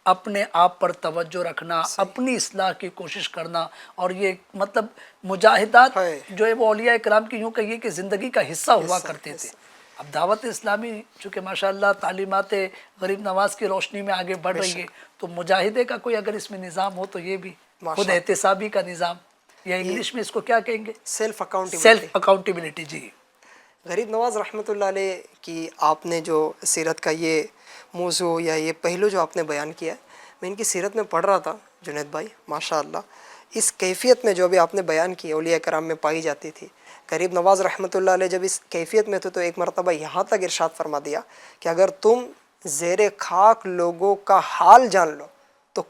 اپنے آپ پر توجہ رکھنا، اپنی اصلاح کی کوشش کرنا، اور یہ مطلب مجاہدات جو ہے وہ اولیاء کرام کی یوں کہیے کہ زندگی کا حصہ ہوا کرتے تھے۔ اب دعوت اسلامی چونکہ ماشاءاللہ تعلیمات غریب نواز کی روشنی میں آگے بڑھ رہی ہے، تو مجاہدے کا کوئی اگر اس میں نظام ہو تو یہ بھی خود احتسابی کا نظام، یا انگلش میں اس کو کیا کہیں گے؟ Self accountability. جی غریب نواز رحمۃ اللہ علیہ کی آپ نے جو سیرت کا یہ موضوع یا یہ پہلو جو آپ نے بیان کیا ہے، میں ان کی سیرت میں پڑھ رہا تھا جنید بھائی، ماشاءاللہ اس کیفیت میں جو بھی آپ نے بیان کی اولیاء کرام میں پائی جاتی تھی۔ غریب نواز رحمۃ اللہ علیہ جب اس کیفیت میں تھے تو ایک مرتبہ یہاں تک ارشاد فرما دیا کہ اگر تم زیر خاک لوگوں کا حال جان لو تو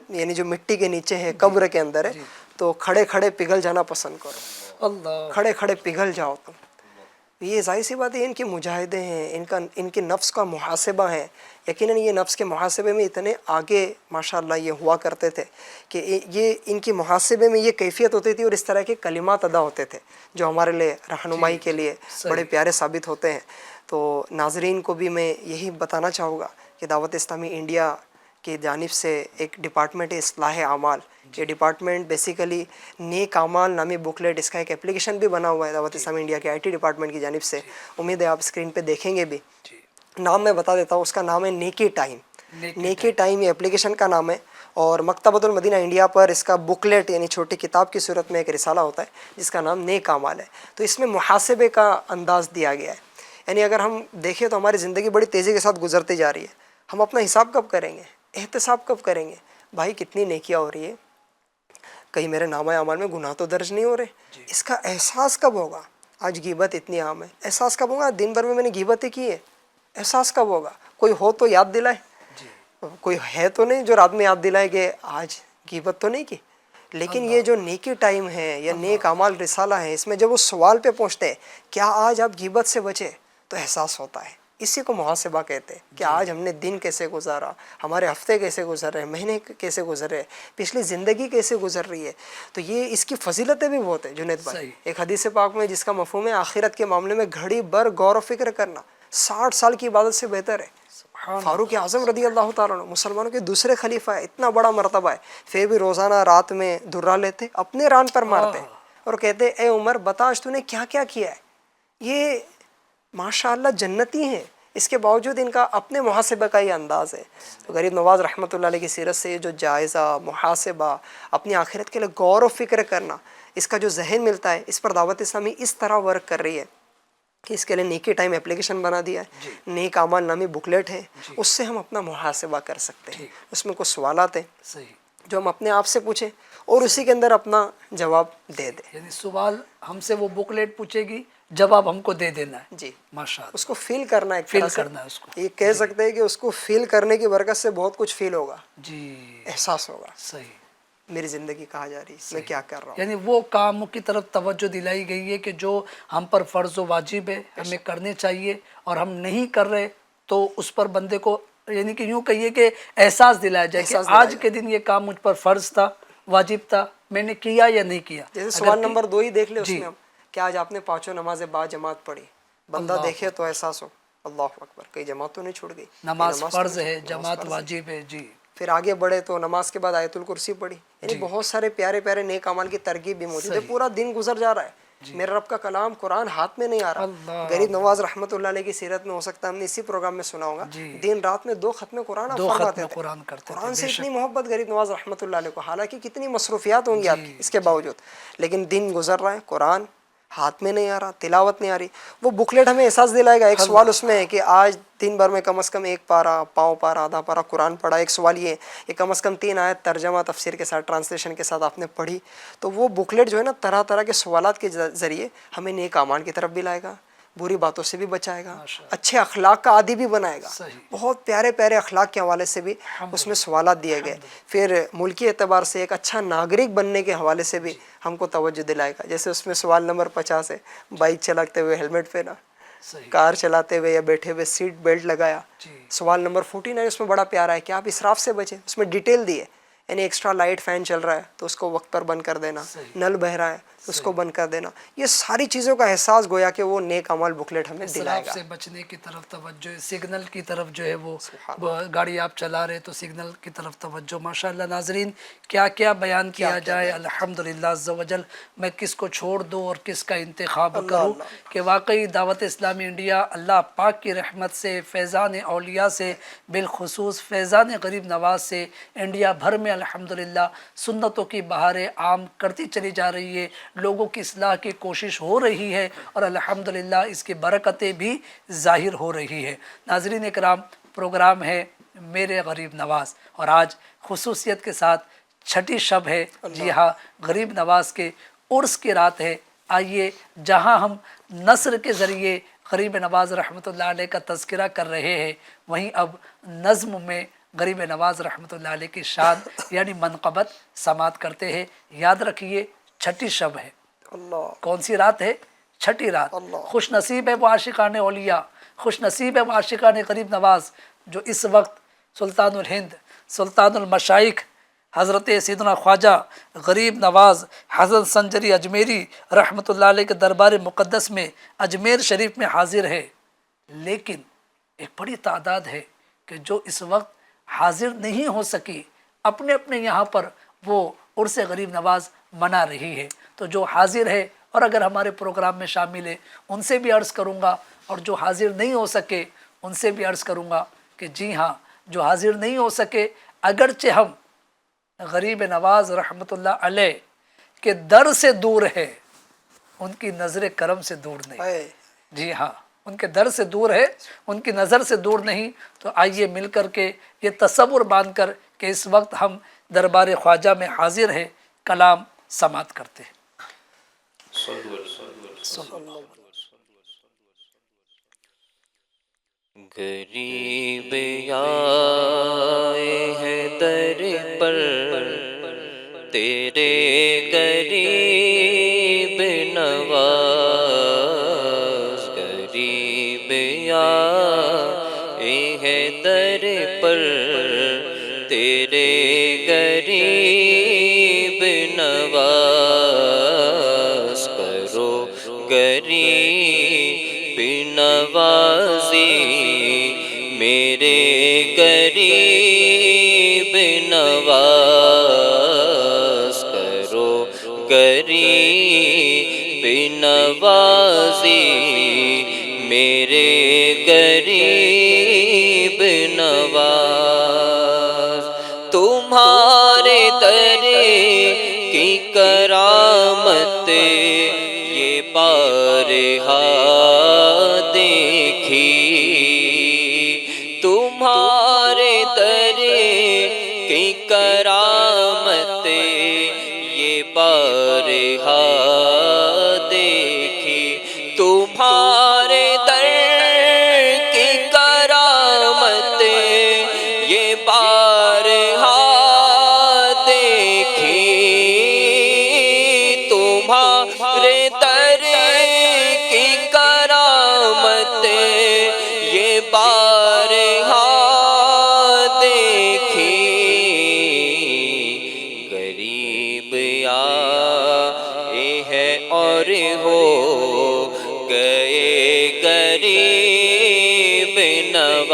یعنی جو مٹی کے نیچے ہے قبر کے اندر ہے تو کھڑے کھڑے پگھل جانا پسند کرو، اللہ کھڑے کھڑے پگھل جاؤ تم۔ یہ ظاہر سی بات ہے ان کے مجاہدے ہیں، ان کے نفس کا محاسبہ ہے، یقیناً یہ نفس کے محاسبے میں اتنے آگے ماشاءاللہ یہ ہوا کرتے تھے کہ یہ ان کی محاسبے میں یہ کیفیت ہوتی تھی، اور اس طرح کے کلمات ادا ہوتے تھے جو ہمارے لیے رہنمائی کے لیے بڑے پیارے ثابت ہوتے ہیں۔ تو ناظرین کو بھی میں یہی بتانا چاہوں گا کہ دعوت اسلامی انڈیا کی جانب سے ایک ڈپارٹمنٹ ہے اصلاح اعمال، یہ ڈپارٹمنٹ بیسیکلی نیک اعمال نامی بکلیٹ، اس کا ایک اپلیکیشن بھی بنا ہوا ہے دعوت اسلامی انڈیا کے IT ڈپارٹمنٹ کی جانب سے، امید ہے آپ اسکرین پہ دیکھیں گے بھی۔ نام میں بتا دیتا ہوں، اس کا نام ہے نیکی ٹائم۔ نیکی ٹائم یہ اپلیکیشن کا نام ہے، اور مکتبۃ المدینہ انڈیا پر اس کا بکلیٹ یعنی چھوٹی کتاب کی صورت میں ایک رسالہ ہوتا ہے جس کا نام نیک اعمال ہے۔ تو اس میں محاسبے کا انداز دیا گیا ہے، یعنی اگر ہم دیکھیں تو ہماری زندگی بڑی تیزی کے ساتھ گزرتی جا رہی ہے، ہم اپنا حساب کب کریں گے، احتساب کب کریں گے؟ بھائی کتنی نیکیاں ہو رہی ہے، کہیں میرے نامہ اعمال میں گناہ تو درج نہیں ہو رہے، اس کا احساس کب ہوگا؟ آج غیبت اتنی عام ہے، احساس کب ہوگا؟ دن بھر میں نے غیبتیں کی ہے، احساس کب ہوگا؟ کوئی ہو تو یاد دلائے، کوئی ہے تو نہیں جو رات میں یاد دلائے کہ آج غیبت تو نہیں کی۔ لیکن یہ جو نیکی ٹائم ہے یا نیک اعمال رسالہ ہے، اس میں جب وہ سوال پہ پہنچتے ہیں کیا آج آپ غیبت سے بچے، تو احساس ہوتا ہے، اسی کو محاسبہ کہتے ہیں کہ آج ہم نے دن کیسے گزارا، ہمارے ہفتے کیسے گزر رہے ہیں، مہینے کیسے گزر رہے ہیں، پچھلی زندگی کیسے گزر رہی ہے۔ تو یہ اس کی فضیلتیں بھی بہت ہیں جنید بھائی۔ ایک حدیث پاک میں جس کا مفہوم ہے آخرت کے معاملے میں گھڑی بھر غور و فکر کرنا 60 سال کی عبادت سے بہتر ہے۔ فاروق اعظم رضی اللہ تعالیٰ عنہ مسلمانوں کے دوسرے خلیفہ ہے، اتنا بڑا مرتبہ ہے، پھر بھی روزانہ رات میں درہ لیتے، اپنے ران پر مارتے اور کہتے اے عمر بتا آج تو نے کیا کیا کیا ہے۔ یہ ماشاءاللہ جنتی ہیں، اس کے باوجود ان کا اپنے محاسبہ کا یہ انداز ہے۔ تو غریب نواز رحمۃ اللہ علیہ کی سیرت سے جو جائزہ محاسبہ، اپنی آخرت کے لیے غور و فکر کرنا، اس کا جو ذہن ملتا ہے، اس پر دعوت اسلامی اس طرح ورک کر رہی ہے کہ اس کے لیے نیکی ٹائم اپلیکیشن بنا دیا ہے، نیک اعمال نامی بکلیٹ ہے، اس سے ہم اپنا محاسبہ کر سکتے ہیں. اس میں کچھ سوالات ہیں صحیح. جو ہم اپنے آپ سے پوچھیں اور اسی کے اندر اپنا جواب دے دیں. یعنی سوال ہم سے وہ بکلیٹ پوچھے گی، جواب ہم کو دے دینا ہے. جی، ماشاء اللہ. اس کو فیل کرنا ہے، ایک فیل طرح سے کرنا ہے اس کو. یہ کہہ سکتے ہیں کہ اس کو فیل کرنے کی برکت سے بہت کچھ فیل ہوگا، جی احساس ہوگا، صحیح. میری زندگی کہاں جا رہی ہے، میں کیا کر رہا ہوں. یعنی وہ کاموں کی طرف توجہ دلائی گئی ہے کہ جو ہم پر فرض و واجب ہے، ہمیں کرنے چاہیے، اور ہم نہیں کر رہے تو اس پر بندے کو یعنی کہ یوں کہیے کہ احساس دلایا جائے کہ آج کے دن یہ کام مجھ پر فرض تھا، واجب تھا، میں نے کیا یا نہیں کیا. جیسے سوال نمبر 2 ہی دیکھ لیں، اس میں ہم کہ آج آپ نے 5 نمازیں با جماعت پڑھی، بندہ دیکھے تو احساس ہو اللہ اکبر، کئی جماعت تو نہیں چھوڑ گئی، نماز فرض ہے، جماعت واجب ہے. جی. پھر آگے بڑھے تو نماز کے بعد آیت الکرسی پڑھی. یعنی بہت سارے پیارے پیارے نیک اعمال کی ترغیب بھی موجود ہے. پورا دن گزر جا رہا ہے، میرے رب کا کلام قرآن ہاتھ میں نہیں آ رہا. غریب نواز رحمۃ اللہ علیہ کی سیرت میں ہو سکتا ہے ہم نے اسی پروگرام میں سنا ہوگا، دن رات میں 2 ختم قرآن آپ فرماتے تھے. قرآن سے اتنی محبت غریب نواز رحمۃ اللہ علیہ کو، حالانکہ کتنی مصروفیات ہوں گی آپ کی اس کے باوجود، لیکن دن گزر رہا ہے، قرآن ہاتھ میں نہیں آ رہا، تلاوت نہیں آ رہی. وہ بکلیٹ ہمیں احساس دلائے گا. ایک سوال اس میں ہے کہ آج دن بھر میں کم از کم 1 پارہ، پاؤں پارہ، آدھا پارہ قرآن پڑھا. ایک سوال یہ ہے کہ کم از کم 3 آیت ترجمہ تفسیر کے ساتھ، ٹرانسلیشن کے ساتھ آپ نے پڑھی. تو وہ بکلیٹ جو ہے نا، طرح طرح کے سوالات کے ذریعے ہمیں نیک اعمال کی طرف بھی لائے گا، بری باتوں سے بھی بچائے گا، اچھے اخلاق کا عادی بھی بنائے گا. بہت پیارے پیارے اخلاق کے حوالے سے بھی اس میں سوالات دیے گئے. پھر ملکی اعتبار سے ایک اچھا ناگرک بننے کے حوالے سے بھی ہم کو توجہ دلائے گا. جیسے اس میں سوال نمبر 50 ہے، بائک چلاتے ہوئے ہیلمٹ پہنا، کار چلاتے ہوئے یا بیٹھے ہوئے سیٹ بیلٹ لگایا. سوال نمبر 49 اس میں بڑا پیارا ہے کہ آپ اسراف سے بچیں. اس میں ڈیٹیل دی ہے، یعنی ایکسٹرا لائٹ فین چل رہا ہے تو اس کو وقت پر بند کر دینا، نل بہہ رہا ہے اس کو بند کر دینا. یہ ساری چیزوں کا احساس گویا کہ وہ نیک عمل بکلیٹ ہمیں دلائے گا. سے بچنے کی طرف توجہ، سگنل کی طرف جو ہے وہ گاڑی آپ چلا رہے تو سگنل کی طرف توجہ. ماشاء اللہ ناظرین، کیا کیا بیان کیا جائے الحمدللہ عز و جل. میں کس کو چھوڑ دوں اور کس کا انتخاب کروں کہ واقعی دعوت اسلامی انڈیا اللہ پاک کی رحمت سے، فیضان اولیاء سے، بالخصوص فیضان غریب نواز سے انڈیا بھر میں الحمدللہ سنتوں کی بہاریں عام کرتی چلی جا رہی ہے. لوگوں کی اصلاح کی کوشش ہو رہی ہے اور الحمدللہ اس کی برکتیں بھی ظاہر ہو رہی ہے. ناظرین اکرام، پروگرام ہے میرے غریب نواز، اور آج خصوصیت کے ساتھ چھٹی شب ہے. جی ہاں، غریب نواز کے عرس کی رات ہے. آئیے، جہاں ہم نثر کے ذریعے غریب نواز رحمۃ اللہ علیہ کا تذکرہ کر رہے ہیں، وہیں اب نظم میں غریب نواز رحمۃ اللہ علیہ کی شان یعنی منقبت سماعت کرتے ہیں. یاد رکھیے، چھٹی شب ہے. کون سی رات ہے؟ چھٹی رات. خوش نصیب ہے وہ عاشقان اولیاء، خوش نصیب ہے وہ عاشقان غریب نواز جو اس وقت سلطان الہند، سلطان المشائخ حضرت سیدنا خواجہ غریب نواز حسن سنجری اجمیری رحمۃ اللہ علیہ کے دربار مقدس میں اجمیر شریف میں حاضر ہے. لیکن ایک بڑی تعداد ہے کہ جو اس وقت حاضر نہیں ہو سکی، اپنے اپنے یہاں پر وہ عرس غریب نواز منا رہی ہے. تو جو حاضر ہے اور اگر ہمارے پروگرام میں شامل ہے ان سے بھی عرض کروں گا، اور جو حاضر نہیں ہو سکے ان سے بھی عرض کروں گا کہ جی ہاں، جو حاضر نہیں ہو سکے اگرچہ ہم غریب نواز رحمۃ اللہ علیہ کے در سے دور ہے، ان کی نظر کرم سے دور نہیں. جی ہاں، ان کے در سے دور ہے، ان کی نظر سے دور نہیں. تو آئیے مل کر کے یہ تصور باندھ کر کہ اس وقت ہم دربار خواجہ میں حاضر ہیں، کلام سماعت کرتے ہیں. غریب آئے ہیں در پر تیرے غریب نواز، غریب آئے ہیں در پر تیرے غریب نواز، کرو غریب نوازی میرے غریب نواز، کرو غریب نوازی میرے غریب نواز. تمہارے در کی کرام کرامت یہ بارہا دیکھی، تمہارے در کی کرامت یہ بارہا دیکھی، تمہارے در کی کرامت یہ بارہا دیکھی، تمہارے در کی کرامت یہ بارہا دیکھی، غریب آئے ہیں اور ہو گئے غریب نواز،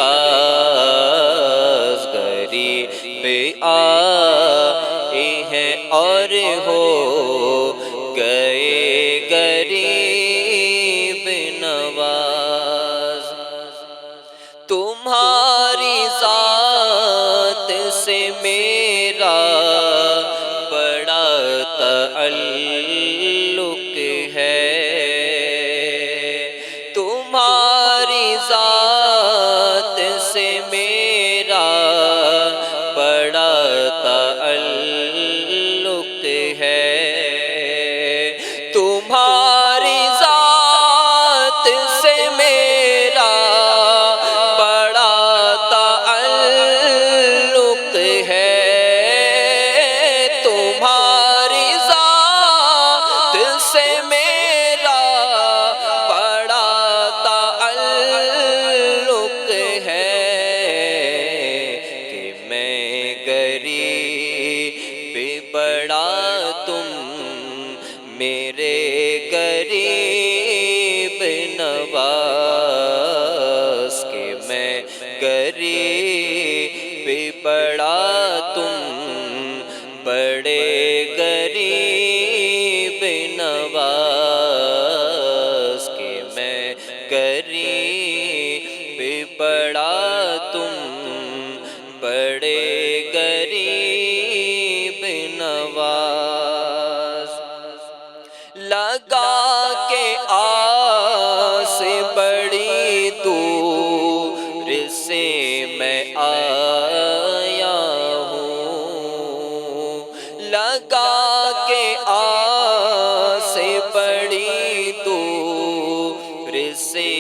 غریب آئے ہیں اور ہو گئے غریب نواز، تمہاری ذات سے میرا بڑا تعلق ہے، تمہاری ذات سے میرا بڑا تعلق ہے، تمہاری ذات سے میرا بڑا تعلق ہے، تمہاری ذات سے میرا بڑا تعلق ہے، کہ میں غریب بڑا تم میرے غریب نواز، کہ میں غریب بڑا تم بڑے غریب نواز، کہ میں غریب بڑا تم بڑے غریب نواز، لگا کے آس بڑی دور سے میں آیا ہوں، لگا کے آس بڑی دور سے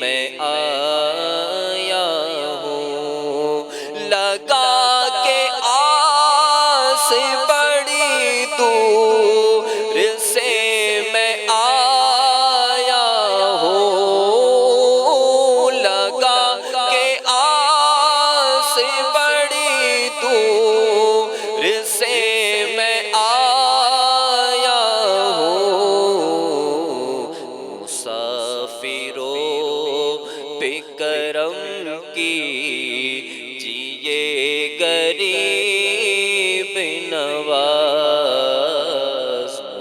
میں آیا ہوں، لگا کے آس بڑی دور سے میں آیا ہوں، لگا کے آس بڑی دور سے میں آیا ہوں، مسافروں پہ کرم کیجئے غریب نواز،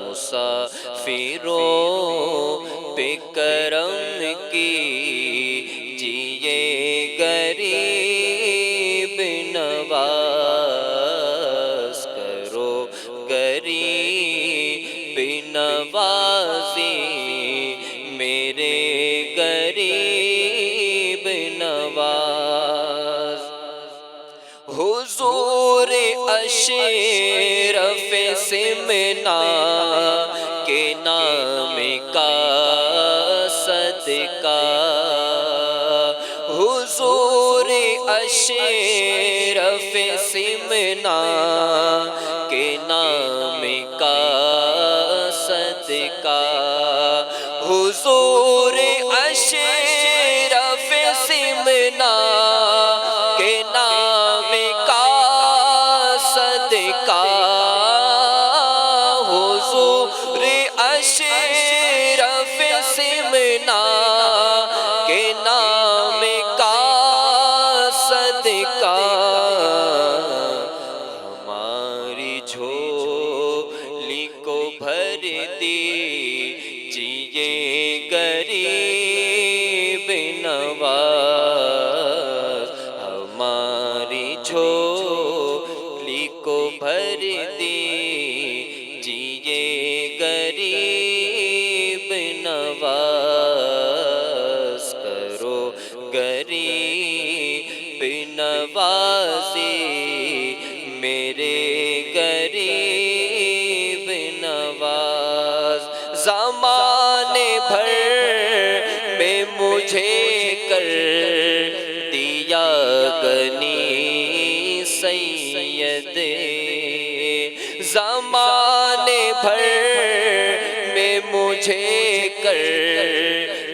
مسافروں پہ کرم کیجئے غریب نواز، کرو غریب نوازی میرے غریب نواز، حضور اشرف سمنا کے نام کا صدقہ، حضور اشرف سمنا کے نام کا صدقہ، حضور اشرف سمنا کے نام کا صدقہ، حضور اشرف سمنا کے نام کا صدقہ، ہماری جھولی کو بھر دیجئے غریب نواز، ہماری جھولی کو بھر دیجئے غریب نوازی میرے غریب نواز زمانے بھر میں مجھے کر دیا غنی سید زمانے بھر میں مجھے کر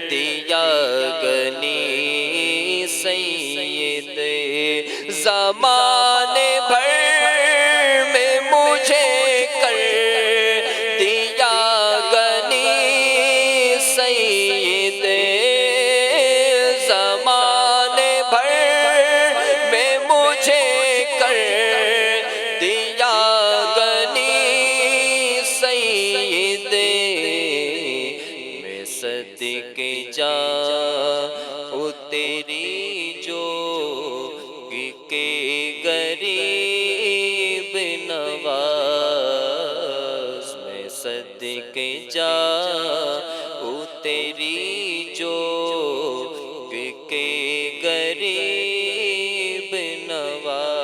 دیا غنی سید زمانے بھر میں مجھے کر دیا غنی سید زمانے بھر میں مجھے کر دیا غنی سید میں صدقے جاؤں تیری جو کہ غریب نواز میں صدقے جاؤں تیری جو کہ غریب نواز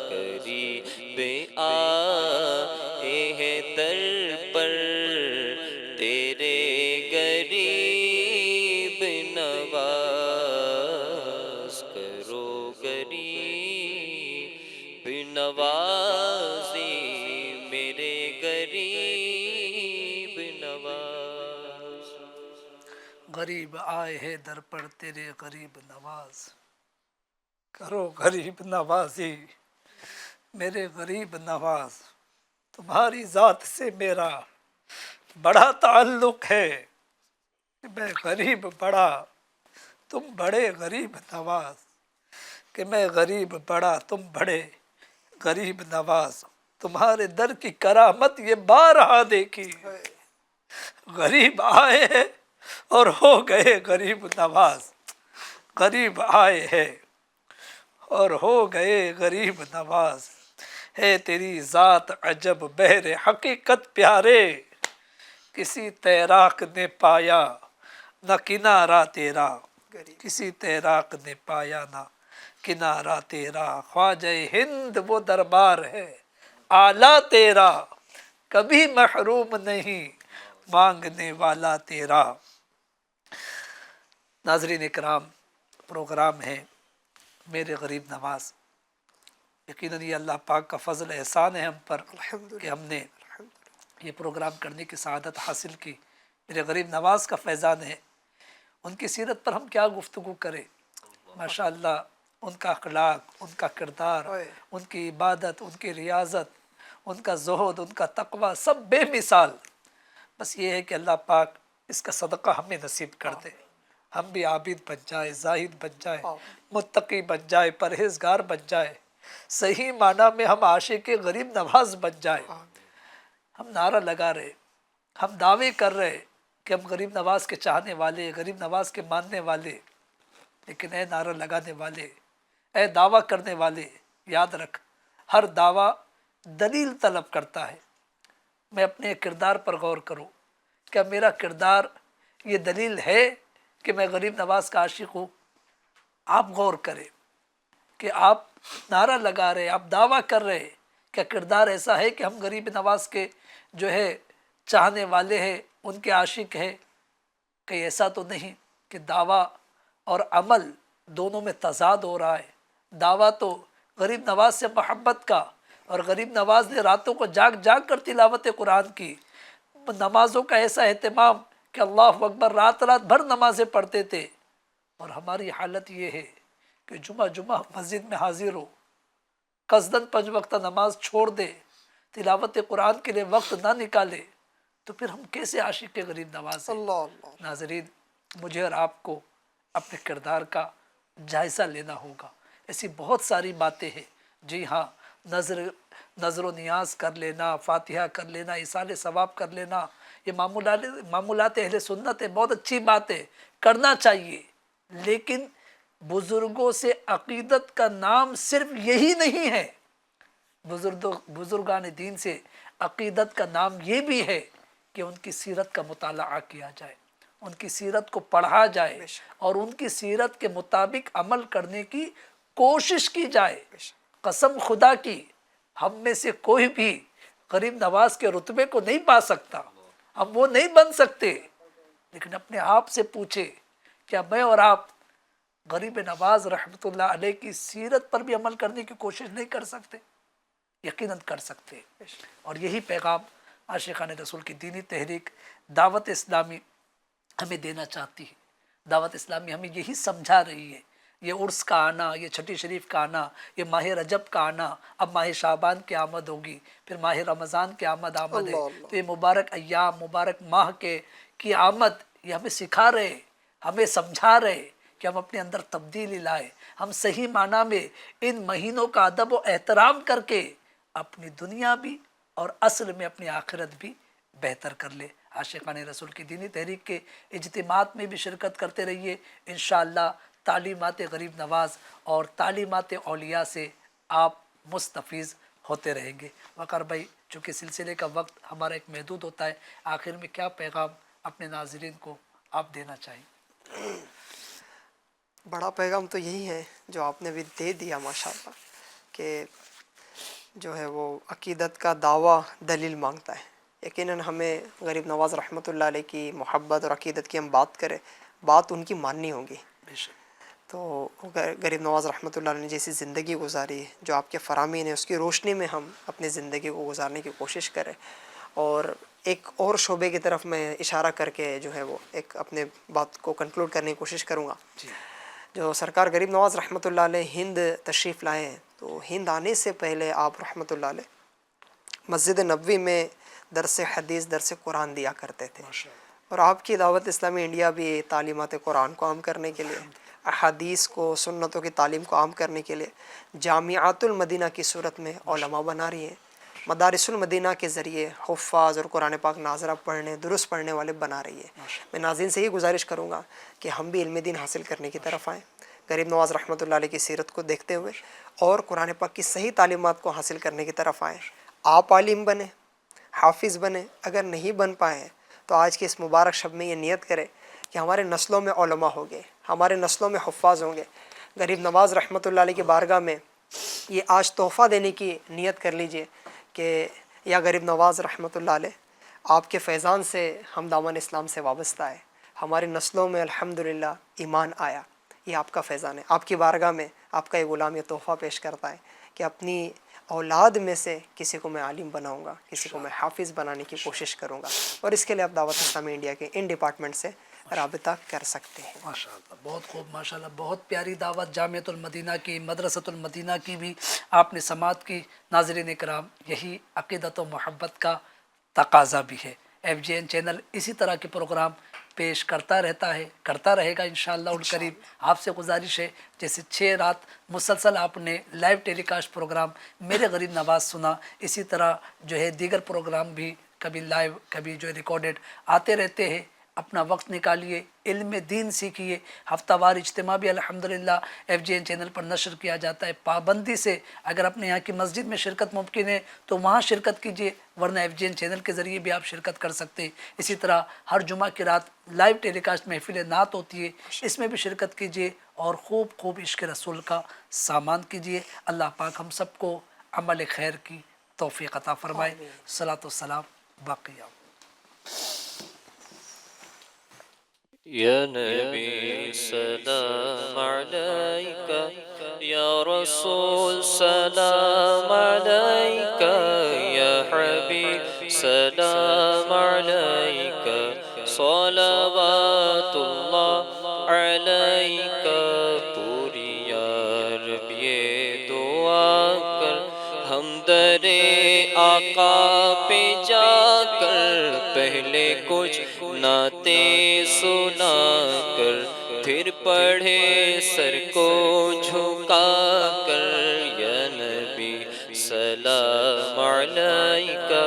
غریب آئے ہیں در پر تیرے غریب نواز کرو غریب نوازی میرے غریب نواز غریب آئے ہے در پر تیرے غریب نواز کرو غریب نوازی میرے غریب نواز تمہاری ذات سے میرا بڑا تعلق ہے کہ میں غریب بڑا تم بڑے غریب نواز کہ میں غریب بڑا تم بڑے غریب نواز تمہارے در کی کرامت یہ بارہا دیکھی غریب آئے ہیں اور ہو گئے غریب نواز غریب آئے ہیں اور ہو گئے غریب نواز ہے تیری ذات عجب بہر حقیقت پیارے کسی تیراک نے پایا نہ کنارہ تیرا کسی تیراک نے پایا نہ کنارہ تیرا خواجہ ہند وہ دربار ہے اعلیٰ تیرا کبھی محروم نہیں مانگنے والا تیرا ناظرین اکرام پروگرام ہے میرے غریب نواز یقیناً یہ اللہ پاک کا فضل احسان ہے ہم پر کہ ہم نے یہ پروگرام کرنے کی سعادت حاصل کی میرے غریب نواز کا فیضان ہے ان کی سیرت پر ہم کیا گفتگو کریں ماشاءاللہ ان کا اخلاق ان کا کردار ان کی عبادت ان کی ریاضت ان کا زہد ان کا تقوی سب بے مثال بس یہ ہے کہ اللہ پاک اس کا صدقہ ہمیں نصیب کر دے ہم بھی عابد بن جائے زاہد بن جائے متقی بن جائے پرہیزگار بن جائے صحیح معنی میں ہم عاشق غریب نواز بن جائے ہم نعرہ لگا رہے ہم دعوے کر رہے کہ ہم غریب نواز کے چاہنے والے غریب نواز کے ماننے والے لیکن اے نعرہ لگانے والے اے دعویٰ کرنے والے یاد رکھ ہر دعویٰ دلیل طلب کرتا ہے میں اپنے کردار پر غور کروں کیا میرا کردار یہ دلیل ہے کہ میں غریب نواز کا عاشق ہوں آپ غور کریں کہ آپ نعرہ لگا رہے آپ دعویٰ کر رہے کیا کردار ایسا ہے کہ ہم غریب نواز کے جو ہے چاہنے والے ہیں ان کے عاشق ہیں کہ ایسا تو نہیں کہ دعویٰ اور عمل دونوں میں تضاد ہو رہا ہے دعویٰ تو غریب نواز سے محبت کا اور غریب نواز نے راتوں کو جاگ جاگ کر تلاوت قرآن کی نمازوں کا ایسا اہتمام کہ اللہ اکبر رات بھر نمازیں پڑھتے تھے اور ہماری حالت یہ ہے کہ جمعہ مسجد میں حاضر ہو قصداً 5 وقتہ نماز چھوڑ دے تلاوت قرآن کے لیے وقت نہ نکالے تو پھر ہم کیسے عاشق غریب نواز ہیں ناظرین مجھے اور آپ کو اپنے کردار کا جائزہ لینا ہوگا ایسی بہت ساری باتیں ہیں جی ہاں نظر و نیاز کر لینا فاتحہ کر لینا ایصال ثواب کر لینا یہ معمولات اہل سنت ہے بہت اچھی بات ہے کرنا چاہیے لیکن بزرگوں سے عقیدت کا نام صرف یہی نہیں ہے بزرگان دین سے عقیدت کا نام یہ بھی ہے کہ ان کی سیرت کا مطالعہ کیا جائے ان کی سیرت کو پڑھا جائے اور ان کی سیرت کے مطابق عمل کرنے کی کوشش کی جائے. قسم خدا کی ہم میں سے کوئی بھی غریب نواز کے رتبے کو نہیں پا سکتا، ہم وہ نہیں بن سکتے، لیکن اپنے آپ سے پوچھے کیا میں اور آپ غریب نواز رحمۃ اللہ علیہ کی سیرت پر بھی عمل کرنے کی کوشش نہیں کر سکتے؟ یقیناً کر سکتے. اور یہی پیغام عاشقان رسول کی دینی تحریک دعوت اسلامی ہمیں دینا چاہتی ہے. دعوت اسلامی ہمیں یہی سمجھا رہی ہے. یہ عرس کا آنا، یہ چھٹی شریف کا آنا، یہ ماہ رجب کا آنا، اب ماہ شعبان کی آمد ہوگی، پھر ماہ رمضان کی آمد ہے. تو یہ مبارک ایام، مبارک ماہ کی آمد یہ ہمیں سکھا رہے، ہمیں سمجھا رہے کہ ہم اپنے اندر تبدیلی لائے. ہم صحیح معنی میں ان مہینوں کا ادب و احترام کر کے اپنی دنیا بھی اور اصل میں اپنی آخرت بھی بہتر کر لے. عاشقان رسول کی دینی تحریک کے اجتماعات میں بھی شرکت کرتے رہیے. انشاءاللہ تعلیمات غریب نواز اور تعلیمات اولیاء سے آپ مستفیض ہوتے رہیں گے. وقار بھائی، چونکہ سلسلے کا وقت ہمارا ایک محدود ہوتا ہے، آخر میں کیا پیغام اپنے ناظرین کو آپ دینا چاہیں؟ بڑا پیغام تو یہی ہے جو آپ نے بھی دے دیا ماشاءاللہ، کہ جو ہے وہ عقیدت کا دعویٰ دلیل مانگتا ہے. یقیناً ہمیں غریب نواز رحمۃ اللہ علیہ کی محبت اور عقیدت کی ہم بات کریں، بات ان کی ماننی ہوگی. بے شک. تو غریب نواز رحمۃ اللہ علیہ نے جیسی زندگی گزاری، جو آپ کے فرامین ہیں، اس کی روشنی میں ہم اپنی زندگی کو گزارنے کی کوشش کریں. اور ایک اور شعبے کی طرف میں اشارہ کر کے جو ہے وہ ایک اپنے بات کو کنکلوڈ کرنے کی کوشش کروں گا. جو سرکار غریب نواز رحمۃ اللہ علیہ ہند تشریف لائے ہیں، تو ہند آنے سے پہلے آپ رحمۃ اللہ علیہ مسجد نبوی میں درس حدیث، درس قرآن دیا کرتے تھے. اور آپ کی دعوت اسلامی انڈیا بھی تعلیمات قرآن کو عام کرنے کے لیے، احادیث کو، سنتوں کی تعلیم کو عام کرنے کے لیے جامعات المدینہ کی صورت میں علماء بنا رہی ہیں. مدارس المدینہ کے ذریعے حفاظ اور قرآن پاک ناظرہ پڑھنے، درست پڑھنے والے بنا رہی ہے. میں ناظرین سے یہ گزارش کروں گا کہ ہم بھی علم دین حاصل کرنے کی طرف آئیں، غریب نواز رحمۃ اللہ علیہ کی سیرت کو دیکھتے ہوئے اور قرآن پاک کی صحیح تعلیمات کو حاصل کرنے کی طرف آئیں. آپ عالم بنیں، حافظ بنیں. اگر نہیں بن پائے تو آج کے اس مبارک شب میں یہ نیت کرے کہ ہمارے نسلوں میں علماء ہوں گے، ہمارے نسلوں میں حفاظ ہوں گے. غریب نواز رحمۃ اللہ علیہ کی بارگاہ میں یہ آج تحفہ دینے کی نیت کر لیجئے کہ یا غریب نواز رحمۃ اللہ علیہ، آپ کے فیضان سے ہم دامن اسلام سے وابستہ ہے، ہماری نسلوں میں الحمدللہ ایمان آیا. یہ آپ کا فیضان ہے. آپ کی بارگاہ میں آپ کا یہ غلام یہ تحفہ پیش کرتا ہے کہ اپنی اولاد میں سے کسی کو میں عالم بناؤں گا، کسی کو میں حافظ بنانے کی کوشش کروں گا. اور اس کے لیے آپ دعوت اسلامی انڈیا کے ان ڈپارٹمنٹ سے رابطہ کر سکتے ہیں. ماشاءاللہ، بہت خوب، ماشاءاللہ، بہت پیاری دعوت جامعۃ المدینہ کی، مدرسۃ المدینہ کی بھی آپ نے سماعت کی. ناظرین کرام، یہی عقیدت و محبت کا تقاضا بھی ہے. ایف جی این چینل اسی طرح کے پروگرام پیش کرتا رہتا ہے، کرتا رہے گا انشاءاللہ القریب. آپ سے گزارش ہے جیسے 6 رات مسلسل آپ نے لائیو ٹیلی کاسٹ پروگرام میرے غریب نواز سنا، اسی طرح جو ہے دیگر پروگرام بھی کبھی لائیو کبھی جو ہے ریکارڈڈ آتے رہتے ہیں. اپنا وقت نکالیے، علم دین سیکھیے. ہفتہ وار اجتماع بھی الحمدللہ ایف جی این چینل پر نشر کیا جاتا ہے پابندی سے. اگر اپنے یہاں کی مسجد میں شرکت ممکن ہے تو وہاں شرکت کیجیے، ورنہ ایف جی این چینل کے ذریعے بھی آپ شرکت کر سکتے ہیں. اسی طرح ہر جمعہ کی رات لائیو ٹیلی کاسٹ محفل نعت ہوتی ہے، اس میں بھی شرکت کیجیے اور خوب خوب عشق رسول کا سامان کیجیے. اللہ پاک ہم سب کو عمل خیر کی توفیق عطا فرمائے. صلاۃ والسلام باقیہ. یا نبی سلام علیکہ، یا رسول سلام علیکہ، یا حبیب سلام علیکہ، صلوات اللہ علیکہ. پوری یا رب یہ دعا کر، ہم در آقا پہ جا کر پہلے کچھ نعتیں سنا کر، پھر پڑھے سر کو جھکا کر. یا نبی سلام علیکہ،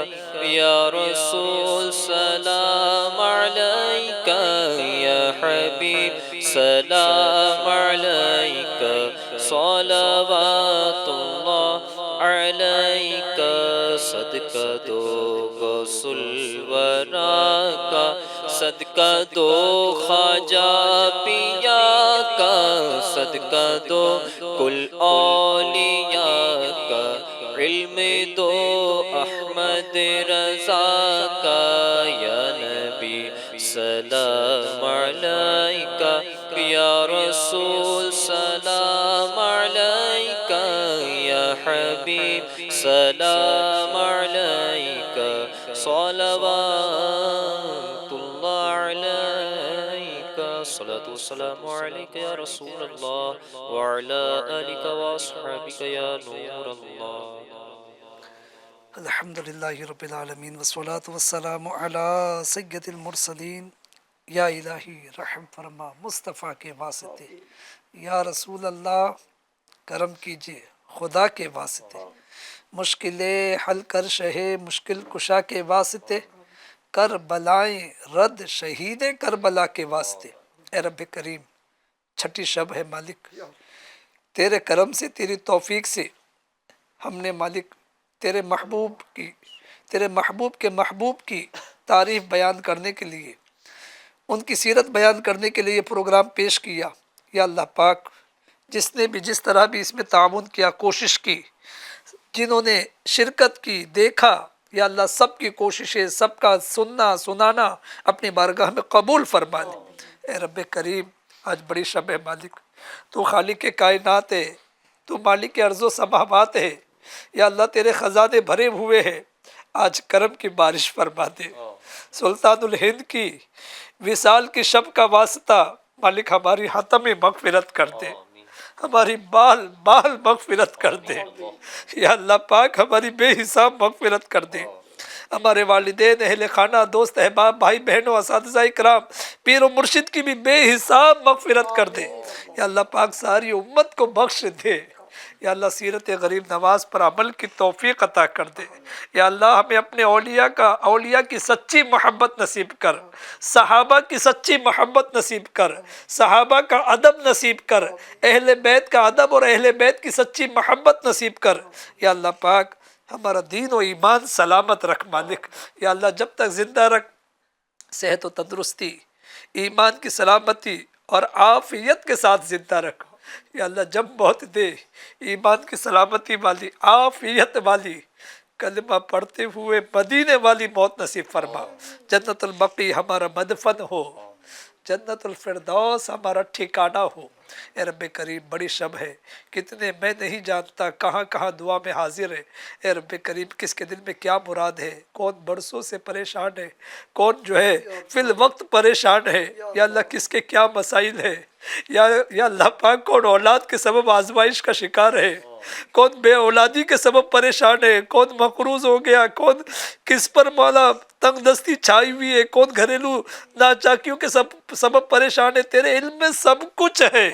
یا رسول سلام علیکہ، یا حبیب سلام علیکہ، صلوات اللہ علیک صدقہ دو غوث الورا کا صدقہ دو خواجہ پیا کا صدقہ دو کل اولیاء کا علم دو احمد رضا کا یا نبی سلام علیکہ یا رسول سلام علیکہ یا حبیب سلام علیکہ صلوات اللہ علیکہ صلاۃ والسلام علیکہ یا رسول اللہ وعلی آلک واصحابک یا نور اللہ. الحمدللہ رب العالمین والصلاة والسلام علی سید المرسلین. یا الہی رحم فرما مصطفیٰ کے واسطے، یا رسول اللہ کرم کیجئے خدا کے واسطے، مشکلیں حل کر شہ مشکل کشا کے واسطے، کر بلائیں رد شہید کربلا کے واسطے. اے رب کریم چھٹی شب ہے مالک، تیرے کرم سے تیری توفیق سے ہم نے مالک تیرے محبوب کے محبوب کی تعریف بیان کرنے کے لیے، ان کی سیرت بیان کرنے کے لیے یہ پروگرام پیش کیا. یا اللہ پاک جس نے بھی جس طرح بھی اس میں تعاون کیا، کوشش کی، جنہوں نے شرکت کی، دیکھا، یا اللہ سب کی کوششیں، سب کا سننا سنانا اپنی بارگاہ میں قبول فرما لے. اے رب کریم آج بڑی شب ہے مالک، تو خالق کائنات ہے، تو مالک ارض و سماوات ہے. یا اللہ تیرے خزانے بھرے ہوئے ہیں، آج کرم کی بارش فرما دے. سلطان الہند کی وصال کی شب کا واسطہ مالک ہماری حتم مغفرت کر دے، ہماری بال مغفرت کر دے. یا اللہ پاک ہماری بے حساب مغفرت کر دے. ہمارے والدین، اہل خانہ، دوست احباب، بھائی بہنوں، اساتذہ اکرام، پیر و مرشد کی بھی بے حساب مغفرت کر دے. یا اللہ پاک ساری امت کو بخش دے. یا اللہ سیرت غریب نواز پر عمل کی توفیق عطا کر دے. یا اللہ ہمیں اپنے اولیاء کی سچی محبت نصیب کر، صحابہ کی سچی محبت نصیب کر، صحابہ کا ادب نصیب کر، اہل بیت کا ادب اور اہل بیت کی سچی محبت نصیب کر. یا اللہ پاک ہمارا دین و ایمان سلامت رکھ مالک. یا اللہ جب تک زندہ رکھ، صحت و تندرستی، ایمان کی سلامتی اور عافیت کے ساتھ زندہ رکھ. یا اللہ جب موت دے ایمان کی سلامتی والی، عافیت والی، کلمہ پڑھتے ہوئے مدینے والی موت نصیب فرما. جنت البقیع ہمارا مدفن ہو، جنت الفردوس ہمارا ٹھکانہ ہو. اے رب کریم بڑی شب ہے، کتنے میں نہیں جانتا کہاں کہاں دعا میں حاضر ہے. اے رب کریم کس کے دل میں کیا مراد ہے، کون برسوں سے پریشان ہے، کون جو ہے فی الوقت پریشان ہے. یا اللہ کس کے کیا مسائل ہے. یا اللہ پاک کون اولاد کے سبب آزمائش کا شکار ہے، کون بے اولادی کے سبب پریشان ہے، کون مقروض ہو گیا، کون کس پر مولا تنگ دستی چھائی ہوئی ہے، کون گھریلو ناچاکیوں کے سبب پریشان ہے. تیرے علم میں سب کچھ ہے،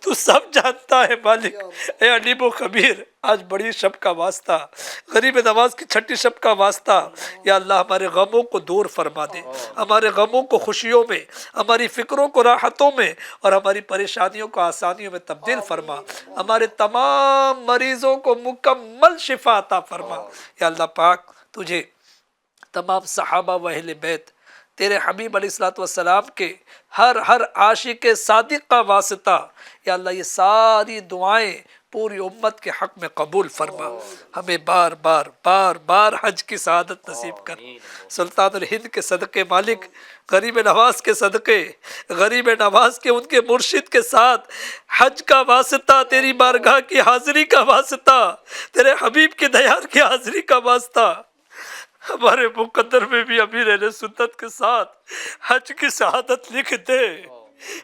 تو سب جانتا ہے مالک. اے علیم و خبیر آج بڑی شب کا واسطہ، غریب نواز کی چھٹی شب کا واسطہ. یا اللہ ہمارے غموں کو دور فرما دے، ہمارے غموں کو خوشیوں میں، ہماری فکروں کو راحتوں میں، اور ہماری پریشانیوں کو آسانیوں میں تبدیل فرما. ہمارے تمام مریضوں کو مکمل شفا عطا فرما. یا اللہ پاک تجھے تمام صحابہ و اہل بیت، تیرے حبیب علیہ السلام کے ہر عاشق صادق کا واسطہ، یا اللہ یہ ساری دعائیں پوری امت کے حق میں قبول فرما. ہمیں بار بار حج کی سعادت نصیب کر. سلطان الہند کے صدقے مالک، غریب نواز کے صدقے، غریب نواز کے ان کے مرشد کے ساتھ حج کا واسطہ، تیری بارگاہ کی حاضری کا واسطہ، تیرے حبیب کی دیار کی حاضری کا واسطہ، ہمارے مقدر میں بھی امیر اہل سنت کے ساتھ حج کی سعادت لکھ دے،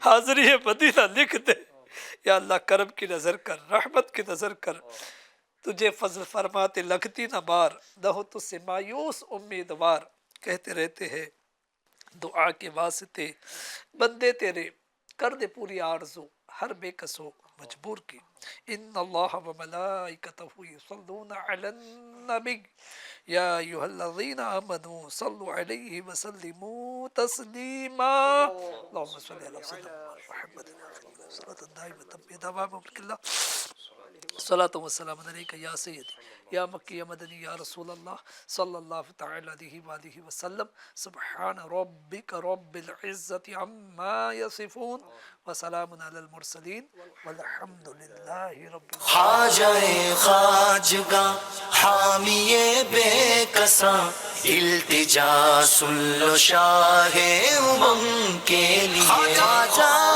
حاضری مدینہ لکھ دے. یا اللہ کرم کی نظر کر، رحمت کی نظر کر. تجھے فضل فرماتے لگتی نہ بار، نہ ہو تجھ سے مایوس امیدوار. کہتے رہتے ہیں دعا کے واسطے بندے تیرے، کر دے پوری آرزو ہر بے کسو مجبور کی. ان اللہ و ملائکتہ یصلون علی النبی یا ایھا الذین آمنوا صلوا علیہ وسلموا تسلیما. اللهم صل علی سیدنا محمد صلاۃ دائمۃ بدوام ملک اللہ. صلاۃ و سلام علیک یا سیدی یا مکی یا مدنی یا رسول اللہ صلی اللہ تعالی علیہ وآلہ وسلم. سبحان ربک رب العزت عما یصفون وسلام علی المرسلین والحمد للہ رب العالمین. خواجہ خواجگاں حامی بے کساں التجا سن لو شاہ امم کے لیے. خواجہ